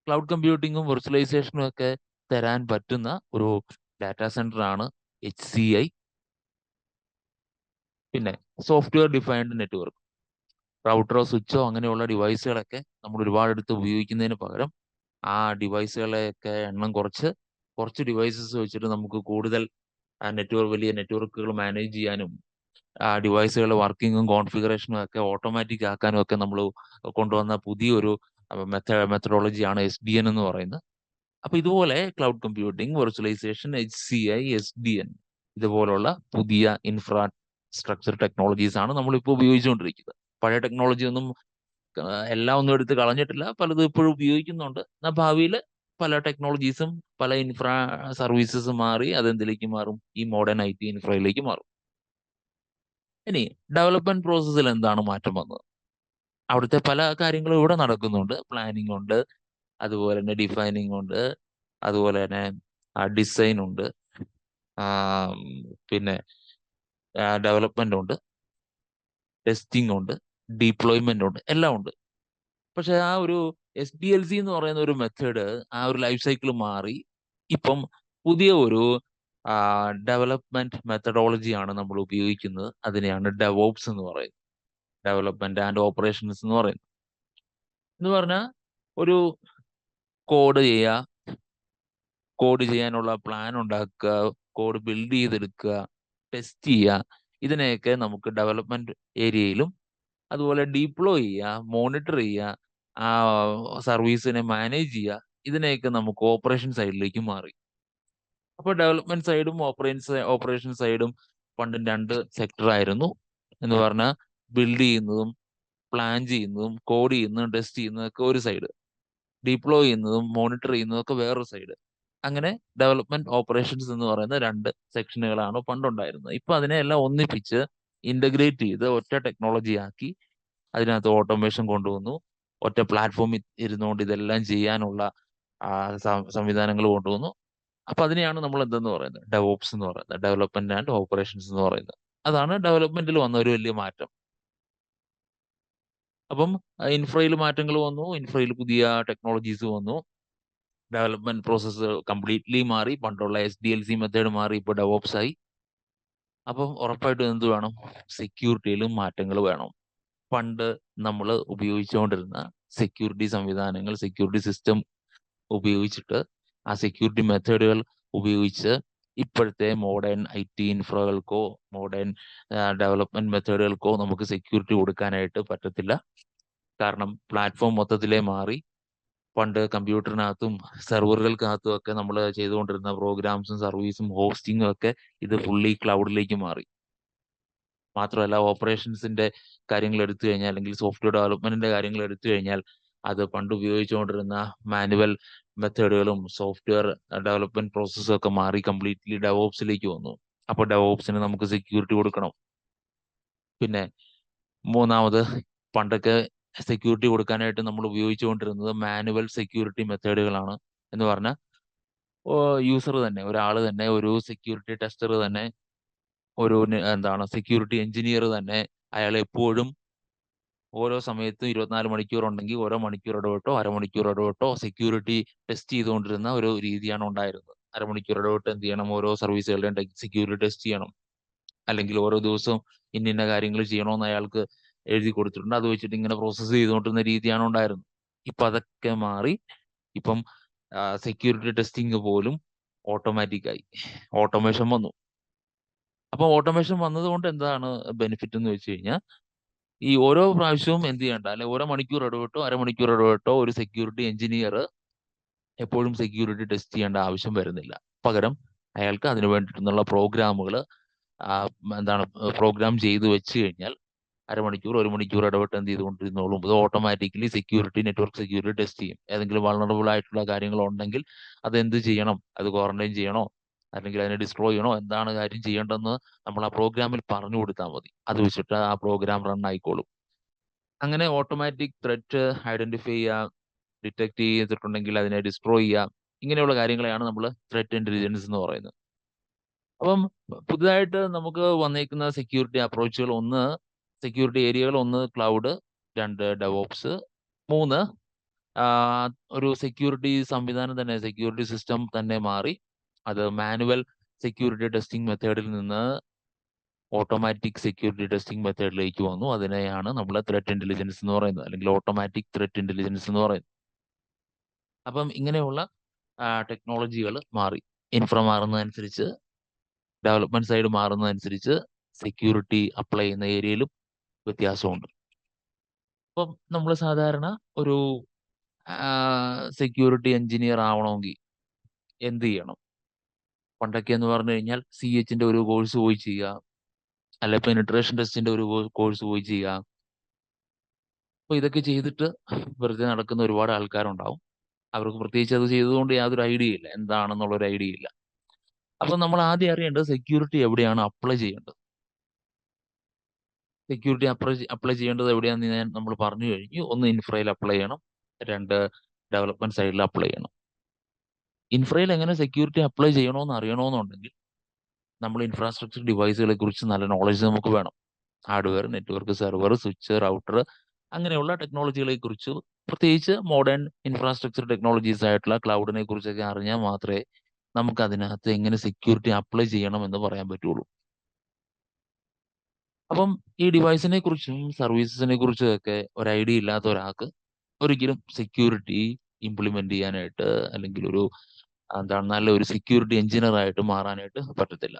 ക്ലൗഡ് കമ്പ്യൂട്ടിങ്ങും വെർച്വലൈസേഷനും ഒക്കെ തരാൻ പറ്റുന്ന ഒരു ഡാറ്റാ സെന്റർ ആണ് HCI. പിന്നെ സോഫ്റ്റ്വെയർ ഡിഫൈൻഡ് നെറ്റ്വർക്ക്, റൗട്ടറോ സ്വിച്ചോ അങ്ങനെയുള്ള ഡിവൈസുകളൊക്കെ നമ്മൾ ഒരുപാടെടുത്ത് ഉപയോഗിക്കുന്നതിന് പകരം ആ ഡിവൈസുകളെയൊക്കെ എണ്ണം കുറച്ച് കുറച്ച് ഡിവൈസസ് വെച്ചിട്ട് നമുക്ക് കൂടുതൽ വലിയ നെറ്റ്വർക്കുകൾ മാനേജ് ചെയ്യാനും ആ ഡിവൈസുകളുടെ വർക്കിങ്ങും കോൺഫിഗറേഷനും ഒക്കെ ഓട്ടോമാറ്റിക് ആക്കാനും ഒക്കെ നമ്മൾ കൊണ്ടുവന്ന പുതിയൊരു മെത്തഡോളജിയാണ് SDN എന്ന് പറയുന്നത്. അപ്പൊ ഇതുപോലെ cloud computing, virtualization, HCI, SDN ഇതുപോലുള്ള പുതിയ ഇൻഫ്രാസ്ട്രക്ചർ ടെക്നോളജീസ് ആണ് നമ്മളിപ്പോൾ ഉപയോഗിച്ചുകൊണ്ടിരിക്കുന്നത്. പഴയ ടെക്നോളജി ഒന്നും എല്ലാം ഒന്നും എടുത്ത് കളഞ്ഞിട്ടില്ല, പലതും ഇപ്പോഴും ഉപയോഗിക്കുന്നുണ്ട്. എന്നാൽ ഭാവിയിൽ പല ടെക്നോളജീസും പല ഇൻഫ്രാ സർവീസസും മാറി അതെന്തിലേക്ക് മാറും? ഈ മോഡേൺ IT ഇൻഫ്രയിലേക്ക് മാറും. ഇനി ഡെവലപ്മെന്റ് പ്രോസസ്സിൽ എന്താണ് മാറ്റം വന്നത്? അവിടുത്തെ പല കാര്യങ്ങളും ഇവിടെ നടക്കുന്നുണ്ട്. പ്ലാനിങ് ഉണ്ട്, അതുപോലെ തന്നെ ഡിഫൈനിങ് ഉണ്ട്, അതുപോലെ തന്നെ ഡിസൈൻ ഉണ്ട്, ആം, പിന്നെ ഡെവലപ്മെന്റ് ഉണ്ട്, ടെസ്റ്റിംഗ് ഉണ്ട്, ഡിപ്ലോയ്മെന്റ് ഉണ്ട്, എല്ലാം ഉണ്ട്. പക്ഷെ ആ ഒരു SDLC എന്ന് പറയുന്ന ഒരു മെത്തേഡ്, ആ ഒരു ലൈഫ് സൈക്കിൾ മാറി ഇപ്പം പുതിയ ഒരു ഡെവലപ്മെന്റ് മെത്തഡോളജിയാണ് നമ്മൾ ഉപയോഗിക്കുന്നത്. അതിനെയാണ് ഡെവോപ്സ് എന്ന് പറയുന്നത്. ഡെവലപ്മെന്റ് ആൻഡ് ഓപ്പറേഷൻസ് എന്ന് പറയുന്നത്. എന്ന് പറഞ്ഞാൽ ഒരു കോഡ് ചെയ്യുക, കോഡ് ചെയ്യാനുള്ള പ്ലാൻ ഉണ്ടാക്കുക, കോഡ് ബിൽഡ് ചെയ്തെടുക്കുക, ടെസ്റ്റ് ചെയ്യുക, ഇതിനെയൊക്കെ നമുക്ക് ഡെവലപ്മെന്റ് ഏരിയയിലും അതുപോലെ ഡിപ്ലോയ് ചെയ്യുക, മോണിറ്റർ ചെയ്യുക, ആ സർവീസിനെ മാനേജ് ചെയ്യുക, ഇതിനെയൊക്കെ നമുക്ക് ഓപ്പറേഷൻ സൈഡിലേക്ക് മാറി. അപ്പൊ ഡെവലപ്മെന്റ് സൈഡും ഓപ്പറേഷൻ സൈഡും പണ്ടും രണ്ട് സെക്ടർ ആയിരുന്നു. എന്ന് പറഞ്ഞാൽ ബിൽഡ് ചെയ്യുന്നതും പ്ലാൻ ചെയ്യുന്നതും കോഡ് ചെയ്യുന്നതും ടെസ്റ്റ് ചെയ്യുന്നതൊക്കെ ഒരു സൈഡ്, ഡിപ്ലോയ് ചെയ്യുന്നതും മോണിറ്റർ ചെയ്യുന്നതും ഒക്കെ വേറൊരു സൈഡ്. അങ്ങനെ ഡെവലപ്മെന്റ് ഓപ്പറേഷൻസ് എന്ന് പറയുന്ന രണ്ട് സെക്ഷനുകളാണ് പണ്ടുണ്ടായിരുന്നത്. ഇപ്പൊ അതിനെ എല്ലാം ഒന്നിപ്പിച്ച് ഇന്റഗ്രേറ്റ് ചെയ്ത് ഒറ്റ ടെക്നോളജി ആക്കി അതിനകത്ത് ഓട്ടോമേഷൻ കൊണ്ടുവന്നു. ഒറ്റ പ്ലാറ്റ്ഫോമിൽ ഇരുന്നുകൊണ്ട് ഇതെല്ലാം ചെയ്യാനുള്ള സംവിധാനങ്ങൾ കൊണ്ടുവന്നു. അപ്പൊ അതിനെയാണ് നമ്മൾ എന്തെന്ന് പറയുന്നത്? ഡെവോപ്സ് എന്ന് പറയുന്നത്, ഡെവലപ്മെന്റ് ആൻഡ് ഓപ്പറേഷൻസ് എന്ന് പറയുന്നത്. അതാണ് ഡെവലപ്മെന്റിൽ വന്ന ഒരു വലിയ മാറ്റം. അപ്പം ഇൻഫ്രയിൽ മാറ്റങ്ങൾ വന്നു, ഇൻഫ്രയിൽ പുതിയ ടെക്നോളജീസ് വന്നു, ഡെവലപ്മെന്റ് പ്രോസസ്സ് കംപ്ലീറ്റ്ലി മാറി. പണ്ടുള്ള SDLC മെത്തേഡ് മാറി, ഇപ്പോൾ ഡെവോപ്സ് ആയി. അപ്പം ഉറപ്പായിട്ടും എന്ത് വേണം? സെക്യൂരിറ്റിയിലും മാറ്റങ്ങൾ വേണം. പണ്ട് നമ്മൾ ഉപയോഗിച്ചുകൊണ്ടിരുന്ന സെക്യൂരിറ്റി സംവിധാനങ്ങൾ, സെക്യൂരിറ്റി സിസ്റ്റം ഉപയോഗിച്ചിട്ട് ആ സെക്യൂരിറ്റി മെത്തേഡുകൾ ഉപയോഗിച്ച് ഇപ്പോഴത്തെ മോഡേൺ IT ഇൻഫ്രകൾക്കോ മോഡേൺ ഡെവലപ്മെന്റ് മെത്തേഡുകൾക്കോ നമുക്ക് സെക്യൂരിറ്റി കൊടുക്കാനായിട്ട് പറ്റത്തില്ല. കാരണം പ്ലാറ്റ്ഫോം മൊത്തത്തിലേ മാറി. പണ്ട് കമ്പ്യൂട്ടറിനകത്തും സെർവറുകൾക്കകത്തും ഒക്കെ നമ്മൾ ചെയ്തുകൊണ്ടിരുന്ന പ്രോഗ്രാംസും സർവീസും ഹോസ്റ്റിങ്ങും ഒക്കെ ഇത് ഫുള്ളി ക്ലൗഡിലേക്ക് മാറി. മാത്രമല്ല ഓപ്പറേഷൻസിന്റെ കാര്യങ്ങൾ എടുത്തു കഴിഞ്ഞാൽ, അല്ലെങ്കിൽ സോഫ്റ്റ്വെയർ ഡെവലപ്മെന്റിന്റെ കാര്യങ്ങൾ എടുത്തു കഴിഞ്ഞാൽ, അത് പണ്ട് ഉപയോഗിച്ചുകൊണ്ടിരുന്ന മാനുവൽ മെത്തേഡുകളും സോഫ്റ്റ്വെയർ ഡെവലപ്മെന്റ് പ്രോസസ്സും ഒക്കെ മാറി കംപ്ലീറ്റ്ലി ഡെവോപ്സിലേക്ക് വന്നു. അപ്പോൾ ഡെവോപ്സിന് നമുക്ക് സെക്യൂരിറ്റി കൊടുക്കണം. പിന്നെ മൂന്നാമത്, പണ്ടൊക്കെ സെക്യൂരിറ്റി കൊടുക്കാനായിട്ട് നമ്മൾ ഉപയോഗിച്ചുകൊണ്ടിരുന്നത് മാനുവൽ സെക്യൂരിറ്റി മെത്തേഡുകളാണ്. എന്ന് പറഞ്ഞാൽ യൂസർ തന്നെ, ഒരാൾ തന്നെ, ഒരു സെക്യൂരിറ്റി ടെസ്റ്റർ തന്നെ, എന്താണ് സെക്യൂരിറ്റി എഞ്ചിനീയർ തന്നെ, അയാൾ എപ്പോഴും ഓരോ സമയത്തും 24 മണിക്കൂർ ഉണ്ടെങ്കിൽ ഓരോ മണിക്കൂർ ഇടവിട്ടോ അരമണിക്കൂർ ഇടവിട്ടോ സെക്യൂരിറ്റി ടെസ്റ്റ് ചെയ്തുകൊണ്ടിരുന്ന ഒരു രീതിയാണ് ഉണ്ടായിരുന്നത്. അരമണിക്കൂർ ഇടവിട്ട് എന്ത് ചെയ്യണം? ഓരോ സർവീസുകളുടെയും സെക്യൂരിറ്റി ടെസ്റ്റ് ചെയ്യണം. അല്ലെങ്കിൽ ഓരോ ദിവസവും ഇന്ന കാര്യങ്ങൾ ചെയ്യണമെന്ന് അയാൾക്ക് എഴുതി കൊടുത്തിട്ടുണ്ട്. അത് വെച്ചിട്ട് ഇങ്ങനെ പ്രോസസ്സ് ചെയ്തുകൊണ്ടിരുന്ന രീതിയാണ് ഉണ്ടായിരുന്നത്. ഇപ്പൊ അതൊക്കെ മാറി ഇപ്പം സെക്യൂരിറ്റി ടെസ്റ്റിംഗ് പോലും ഓട്ടോമാറ്റിക്കായി, ഓട്ടോമേഷൻ വന്നു. അപ്പൊ ഓട്ടോമേഷൻ വന്നതുകൊണ്ട് എന്താണ് ബെനിഫിറ്റ് എന്ന് വെച്ച് കഴിഞ്ഞാൽ, ഈ ഓരോ പ്രാവശ്യവും എന്ത് ചെയ്യണ്ട, അല്ലെ ഓരോ മണിക്കൂർ ഇടവിട്ടോ അരമണിക്കൂർ ഇടവിട്ടോ ഒരു സെക്യൂരിറ്റി എഞ്ചിനീയർ എപ്പോഴും സെക്യൂരിറ്റി ടെസ്റ്റ് ചെയ്യേണ്ട ആവശ്യം വരുന്നില്ല. പകരം അയാൾക്ക് അതിന് വേണ്ടിയിട്ടുള്ള പ്രോഗ്രാമുകൾ എന്താണ് പ്രോഗ്രാം ചെയ്ത് വെച്ച് കഴിഞ്ഞാൽ അരമണിക്കൂർ ഒരു മണിക്കൂർ ഇടവിട്ട് എന്ത് ചെയ്തുകൊണ്ടിരുന്നോളും. ഇത് automatically security, network security test ചെയ്യും. ഏതെങ്കിലും വൾണറബിൾ ആയിട്ടുള്ള കാര്യങ്ങൾ ഉണ്ടെങ്കിൽ അത് എന്ത് ചെയ്യണം, അത് ക്വാറന്റൈൻ ചെയ്യണോ അല്ലെങ്കിൽ അതിനെ ഡിസ്ട്രോയ് ചെയ്യണോ, എന്താണ് കാര്യം ചെയ്യേണ്ടതെന്ന് നമ്മൾ ആ പ്രോഗ്രാമിൽ പറഞ്ഞു കൊടുത്താൽ മതി. അത് വെച്ചിട്ട് ആ പ്രോഗ്രാം റൺ ആയിക്കോളും. അങ്ങനെ ഓട്ടോമാറ്റിക് ത്രെറ്റ് ഐഡന്റിഫൈ ചെയ്യുക, ഡിറ്റക്ട് ചെയ്തിട്ടുണ്ടെങ്കിൽ അതിനെ ഡിസ്ട്രോയ് ചെയ്യുക, ഇങ്ങനെയുള്ള കാര്യങ്ങളെയാണ് നമ്മൾ ത്രെറ്റ് ഇന്റലിജൻസ് എന്ന് പറയുന്നത്. അപ്പം പുതുതായിട്ട് നമുക്ക് വന്നേക്കുന്ന സെക്യൂരിറ്റി അപ്രോച്ചുകൾ: ഒന്ന് സെക്യൂരിറ്റി ഏരിയകൾ, ഒന്ന് ക്ലൗഡ്, രണ്ട് ഡെവോപ്സ്, മൂന്ന് ഒരു സെക്യൂരിറ്റി സംവിധാനം തന്നെ, സെക്യൂരിറ്റി സിസ്റ്റം തന്നെ മാറി. അത് മാനുവൽ സെക്യൂരിറ്റി ടെസ്റ്റിംഗ് മെത്തേഡിൽ നിന്ന് ഓട്ടോമാറ്റിക് സെക്യൂരിറ്റി ടെസ്റ്റിംഗ് മെത്തേഡിലേക്ക് വന്നു. അതിനെയാണ് നമ്മൾ ത്രെറ്റ് ഇന്റലിജൻസ് എന്ന് പറയുന്നത്, അല്ലെങ്കിൽ ഓട്ടോമാറ്റിക് ത്രെറ്റ് ഇന്റലിജൻസ് എന്ന് പറയുന്നത്. അപ്പം ഇങ്ങനെയുള്ള ടെക്നോളജികൾ മാറി. ഇൻഫ്ര മാറുന്നതനുസരിച്ച്, ഡെവലപ്മെന്റ് സൈഡ് മാറുന്നതനുസരിച്ച് സെക്യൂരിറ്റി അപ്ലൈ ചെയ്യുന്ന ഏരിയയിലും വ്യത്യാസമുണ്ട്. അപ്പം നമ്മൾ സാധാരണ ഒരു സെക്യൂരിറ്റി എഞ്ചിനീയർ ആവണമെങ്കിൽ എന്ത് ചെയ്യണം? പണ്ടൊക്കെ എന്ന് പറഞ്ഞു കഴിഞ്ഞാൽ CHന്റെ ഒരു കോഴ്സ് പോയി ചെയ്യുക, അല്ലെ പെനിട്രേഷൻ ടെസ്റ്റിന്റെ ഒരു കോഴ്സ് പോയി ചെയ്യുക. അപ്പൊ ഇതൊക്കെ ചെയ്തിട്ട് വെറുതെ നടക്കുന്ന ഒരുപാട് ആൾക്കാരുണ്ടാവും. അവർക്ക് പ്രത്യേകിച്ച് അത് ചെയ്തതുകൊണ്ട് യാതൊരു ഐഡിയ ഇല്ല, എന്താണെന്നുള്ള ഒരു ഐഡിയ ഇല്ല. അപ്പൊ നമ്മൾ ആദ്യം അറിയേണ്ടത് സെക്യൂരിറ്റി എവിടെയാണ് അപ്ലൈ ചെയ്യേണ്ടത്. സെക്യൂരിറ്റി അപ്ലൈ ചെയ്യേണ്ടത് എവിടെയാണെന്ന് നമ്മൾ പറഞ്ഞു കഴിഞ്ഞു. ഒന്ന് ഇൻഫ്രയിൽ അപ്ലൈ ചെയ്യണം, രണ്ട് ഡെവലപ്മെന്റ് സൈഡിൽ അപ്ലൈ ചെയ്യണം. ഇൻഫ്രയിൽ എങ്ങനെ സെക്യൂരിറ്റി അപ്ലൈ ചെയ്യണമെന്ന് അറിയണമെന്നുണ്ടെങ്കിൽ നമ്മൾ ഇൻഫ്രാസ്ട്രക്ചർ ഡിവൈസുകളെ കുറിച്ച് നല്ല നോളജ് നമുക്ക് വേണം. Hardware, network, server, switch, router, അങ്ങനെയുള്ള ടെക്നോളജികളെ കുറിച്ച്, പ്രത്യേകിച്ച് മോഡേൺ ഇൻഫ്രാസ്ട്രക്ചർ ടെക്നോളജീസ് ആയിട്ടുള്ള ക്ലൗഡിനെ കുറിച്ചൊക്കെ അറിഞ്ഞാൽ മാത്രമേ നമുക്ക് അതിനകത്ത് എങ്ങനെ സെക്യൂരിറ്റി അപ്ലൈ ചെയ്യണം എന്ന് പറയാൻ പറ്റുള്ളൂ. അപ്പം ഈ ഡിവൈസിനെ കുറിച്ചും സർവീസസിനെ കുറിച്ചും ഒക്കെ ഒരു ഐഡിയ ഇല്ലാത്ത ഒരാൾക്ക് ഒരിക്കലും സെക്യൂരിറ്റി ഇംപ്ലിമെന്റ് ചെയ്യാനായിട്ട്, അല്ലെങ്കിൽ ഒരു എന്താണ് നല്ല ഒരു സെക്യൂരിറ്റി എഞ്ചിനീയർ ആയിട്ട് മാറാനായിട്ട് പറ്റത്തില്ല.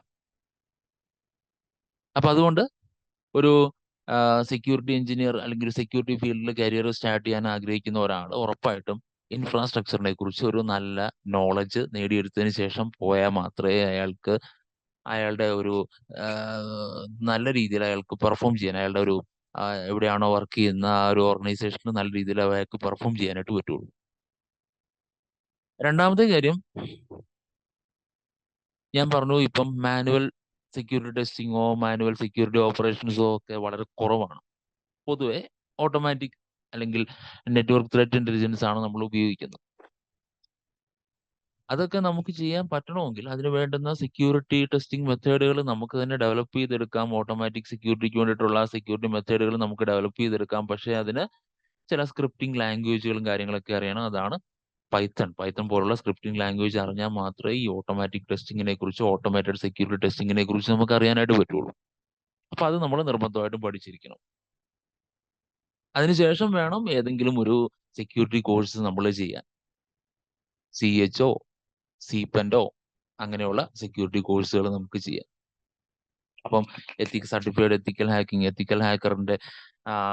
അപ്പൊ അതുകൊണ്ട് ഒരു സെക്യൂരിറ്റി എഞ്ചിനീയർ അല്ലെങ്കിൽ സെക്യൂരിറ്റി ഫീൽഡിൽ കരിയർ സ്റ്റാർട്ട് ചെയ്യാൻ ആഗ്രഹിക്കുന്ന ഒരാൾ ഉറപ്പായിട്ടും ഇൻഫ്രാസ്ട്രക്ചറിനെ കുറിച്ച് ഒരു നല്ല നോളജ് നേടിയെടുത്തതിന് ശേഷം പോയാൽ മാത്രമേ അയാൾക്ക് അയാളുടെ ഒരു ആ, നല്ല രീതിയിൽ അയാൾക്ക് പെർഫോം ചെയ്യാൻ, അയാളുടെ ഒരു എവിടെയാണോ വർക്ക് ചെയ്യുന്ന ആ ഒരു ഓർഗനൈസേഷനിൽ നല്ല രീതിയിൽ അയാൾക്ക് പെർഫോം ചെയ്യാനായിട്ട് പറ്റുള്ളൂ. രണ്ടാമത്തെ കാര്യം, ഞാൻ പറഞ്ഞു ഇപ്പം മാനുവൽ സെക്യൂരിറ്റി ടെസ്റ്റിങ്ങോ മാനുവൽ സെക്യൂരിറ്റി ഓപ്പറേഷൻസോ ഒക്കെ വളരെ കുറവാണ്. പൊതുവെ ഓട്ടോമാറ്റിക് അല്ലെങ്കിൽ നെറ്റ്വർക്ക് ത്രെറ്റ് ഇന്റലിജൻസ് ആണ് നമ്മൾ ഉപയോഗിക്കുന്നത്. അതൊക്കെ നമുക്ക് ചെയ്യാൻ പറ്റണമെങ്കിൽ അതിന് വേണ്ടുന്ന സെക്യൂരിറ്റി ടെസ്റ്റിംഗ് മെത്തേഡുകൾ നമുക്ക് തന്നെ ഡെവലപ്പ് ചെയ്തെടുക്കാം. ഓട്ടോമാറ്റിക് സെക്യൂരിറ്റിക്ക് വേണ്ടിയിട്ടുള്ള സെക്യൂരിറ്റി മെത്തേഡുകൾ നമുക്ക് ഡെവലപ്പ് ചെയ്തെടുക്കാം. പക്ഷേ അതിന് ചില സ്ക്രിപ്റ്റിംഗ് ലാംഗ്വേജുകളും കാര്യങ്ങളൊക്കെ അറിയണം. അതാണ് പൈത്തൺ പോലുള്ള സ്ക്രിപ്റ്റിംഗ് ലാംഗ്വേജ് അറിഞ്ഞാൽ മാത്രമേ ഈ ഓട്ടോമാറ്റിക് ടെസ്റ്റിങ്ങിനെ കുറിച്ച്, ഓട്ടോമേറ്റഡ് സെക്യൂരിറ്റി ടെസ്റ്റിങ്ങിനെ കുറിച്ച് നമുക്ക് അറിയാനായിട്ട് പറ്റുള്ളൂ. അപ്പൊ അത് നമ്മൾ നിർബന്ധമായിട്ടും പഠിച്ചിരിക്കണം. അതിനുശേഷം വേണം ഏതെങ്കിലും ഒരു സെക്യൂരിറ്റി കോഴ്സ് നമ്മൾ ചെയ്യാൻ. CHO, CPENO അങ്ങനെയുള്ള സെക്യൂരിറ്റി കോഴ്സുകൾ നമുക്ക് ചെയ്യാം. അപ്പം സർട്ടിഫൈഡ് എത്തിക്കൽ ഹാക്കറിന്റെ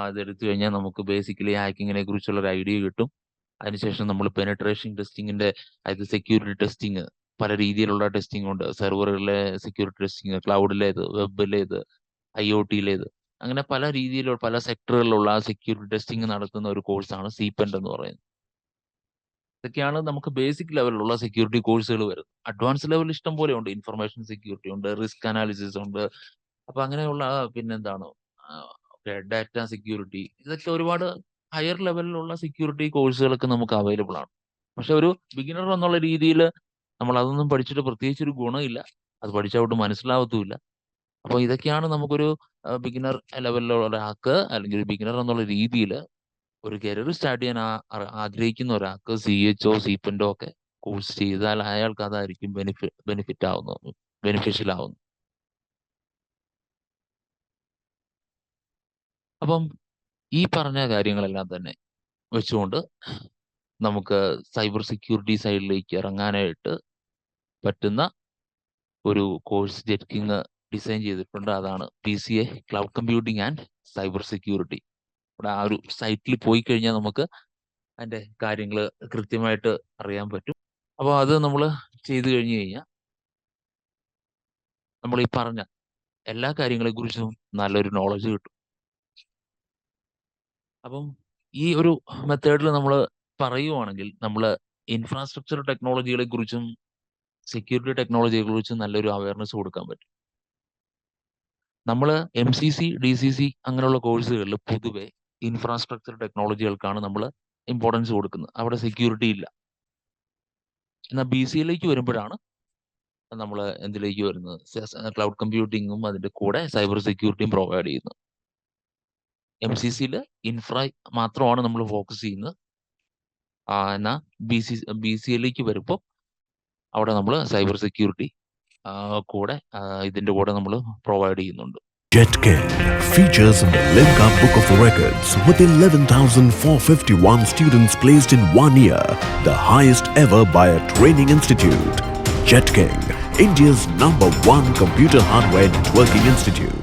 ഇതെടുത്തു കഴിഞ്ഞാൽ നമുക്ക് ബേസിക്കലി ഹാക്കിങ്ങിനെ കുറിച്ചുള്ള ഒരു ഐഡിയ കിട്ടും. അതിനുശേഷം നമ്മൾ പെനട്രേഷൻ ടെസ്റ്റിങ്ങിന്റെ, അതായത് സെക്യൂരിറ്റി ടെസ്റ്റിങ്, പല രീതിയിലുള്ള ടെസ്റ്റിംഗ് ഉണ്ട്. സെർവറുകളിലെ സെക്യൂരിറ്റി ടെസ്റ്റിങ്, ക്ലൗഡിലേത്, വെബിലേത്, IoT-യിലേത്, അങ്ങനെ പല രീതിയിലുള്ള പല സെക്ടറുകളിലുള്ള സെക്യൂരിറ്റി ടെസ്റ്റിംഗ് നടത്തുന്ന ഒരു കോഴ്സാണ് CPENT എന്ന് പറയുന്നത്. ഇതൊക്കെയാണ് നമുക്ക് ബേസിക് ലെവലിലുള്ള സെക്യൂരിറ്റി കോഴ്സുകൾ വരുന്നത്. അഡ്വാൻസ് ലെവൽ ഇഷ്ടം പോലെ ഉണ്ട്. ഇൻഫർമേഷൻ സെക്യൂരിറ്റി ഉണ്ട്, റിസ്ക് അനാലിസിസ് ഉണ്ട്. അപ്പൊ അങ്ങനെയുള്ള പിന്നെന്താണ്, ഡാറ്റ സെക്യൂരിറ്റി, ഇതൊക്കെ ഒരുപാട് ഹയർ ലെവലിലുള്ള സെക്യൂരിറ്റി കോഴ്സുകളൊക്കെ നമുക്ക് അവൈലബിൾ ആണ്. പക്ഷെ ഒരു ബിഗിനർ എന്നുള്ള രീതിയിൽ നമ്മൾ അതൊന്നും പഠിച്ചിട്ട് പ്രത്യേകിച്ച് ഒരു ഗുണമില്ല. അത് പഠിച്ചവിടെ മനസ്സിലാവത്തുമില്ല. അപ്പോൾ ഇതൊക്കെയാണ് നമുക്കൊരു ബിഗിനർ ലെവലിലുള്ള ഒരാൾക്ക്, അല്ലെങ്കിൽ ഒരു ബിഗിനർ എന്നുള്ള രീതിയിൽ ഒരു കരിയർ സ്റ്റാർട്ട് ചെയ്യാൻ ആഗ്രഹിക്കുന്ന ഒരാൾക്ക് CHO CPENT ഒക്കെ കോഴ്സ് ചെയ്താൽ അയാൾക്ക് അതായിരിക്കും ബെനിഫിറ്റ് ആവുന്നത്, ബെനിഫിഷ്യൽ ആവുന്നത്. അപ്പം ഈ പറഞ്ഞ കാര്യങ്ങളെല്ലാം തന്നെ വെച്ചുകൊണ്ട് നമുക്ക് സൈബർ സെക്യൂരിറ്റി സൈഡിലേക്ക് ഇറങ്ങാനായിട്ട് പറ്റുന്ന ഒരു കോഴ്സ് ജെറ്റ്കിങ് ഡിസൈൻ ചെയ്തിട്ടുണ്ട്. അതാണ് PCA cloud computing and cyber security. ഇവിടെ ആ ഒരു സൈറ്റിൽ പോയി കഴിഞ്ഞാൽ നമുക്ക് അതിന്റെ കാര്യങ്ങൾ കൃത്യമായിട്ട് അറിയാൻ പറ്റും. അപ്പോൾ അത് നമ്മൾ ചെയ്തു കഴിഞ്ഞു കഴിഞ്ഞാൽ നമ്മൾ ഈ പറഞ്ഞ എല്ലാ കാര്യങ്ങളെ കുറിച്ചും നല്ലൊരു നോളജ് കിട്ടും. അപ്പം ഈ ഒരു മെത്തേഡിൽ നമ്മൾ പറയുവാണെങ്കിൽ നമ്മൾ ഇൻഫ്രാസ്ട്രക്ചർ ടെക്നോളജികളെ കുറിച്ചും സെക്യൂരിറ്റി ടെക്നോളജിയെ കുറിച്ചും നല്ലൊരു അവയർനെസ് കൊടുക്കാൻ പറ്റും. നമ്മൾ MCC DCC അങ്ങനെയുള്ള കോഴ്സുകളിൽ പൊതുവെ ഇൻഫ്രാസ്ട്രക്ചർ ടെക്നോളജികൾക്കാണ് നമ്മൾ ഇമ്പോർട്ടൻസ് കൊടുക്കുന്നത്. അവിടെ സെക്യൂരിറ്റി ഇല്ല. എന്നാൽ BCA-യിലേക്ക് വരുമ്പോഴാണ് നമ്മൾ എന്തിലേക്ക് വരുന്നത്, ക്ലൗഡ് കമ്പ്യൂട്ടിങ്ങും അതിന്റെ കൂടെ സൈബർ സെക്യൂരിറ്റിയും പ്രൊവൈഡ് ചെയ്യുന്നത്. MCC-യിൽ ഇൻഫ്ര മാത്രമാണ് നമ്മൾ ഫോക്കസ് ചെയ്യുന്നത്. എന്നാൽ BCA-യിലേക്ക് വരുമ്പോൾ അവിടെ നമ്മൾ സൈബർ സെക്യൂരിറ്റി കൂടെ ഇതിന്റെ കൂടെ നമ്മൾ പ്രൊവൈഡ് ചെയ്യുന്നുണ്ട്. JetKing features in the Limca Book of Records with 11,451 students placed in 1 year, the highest ever by a training institute. JetKing, India's #1 computer hardware networking institute.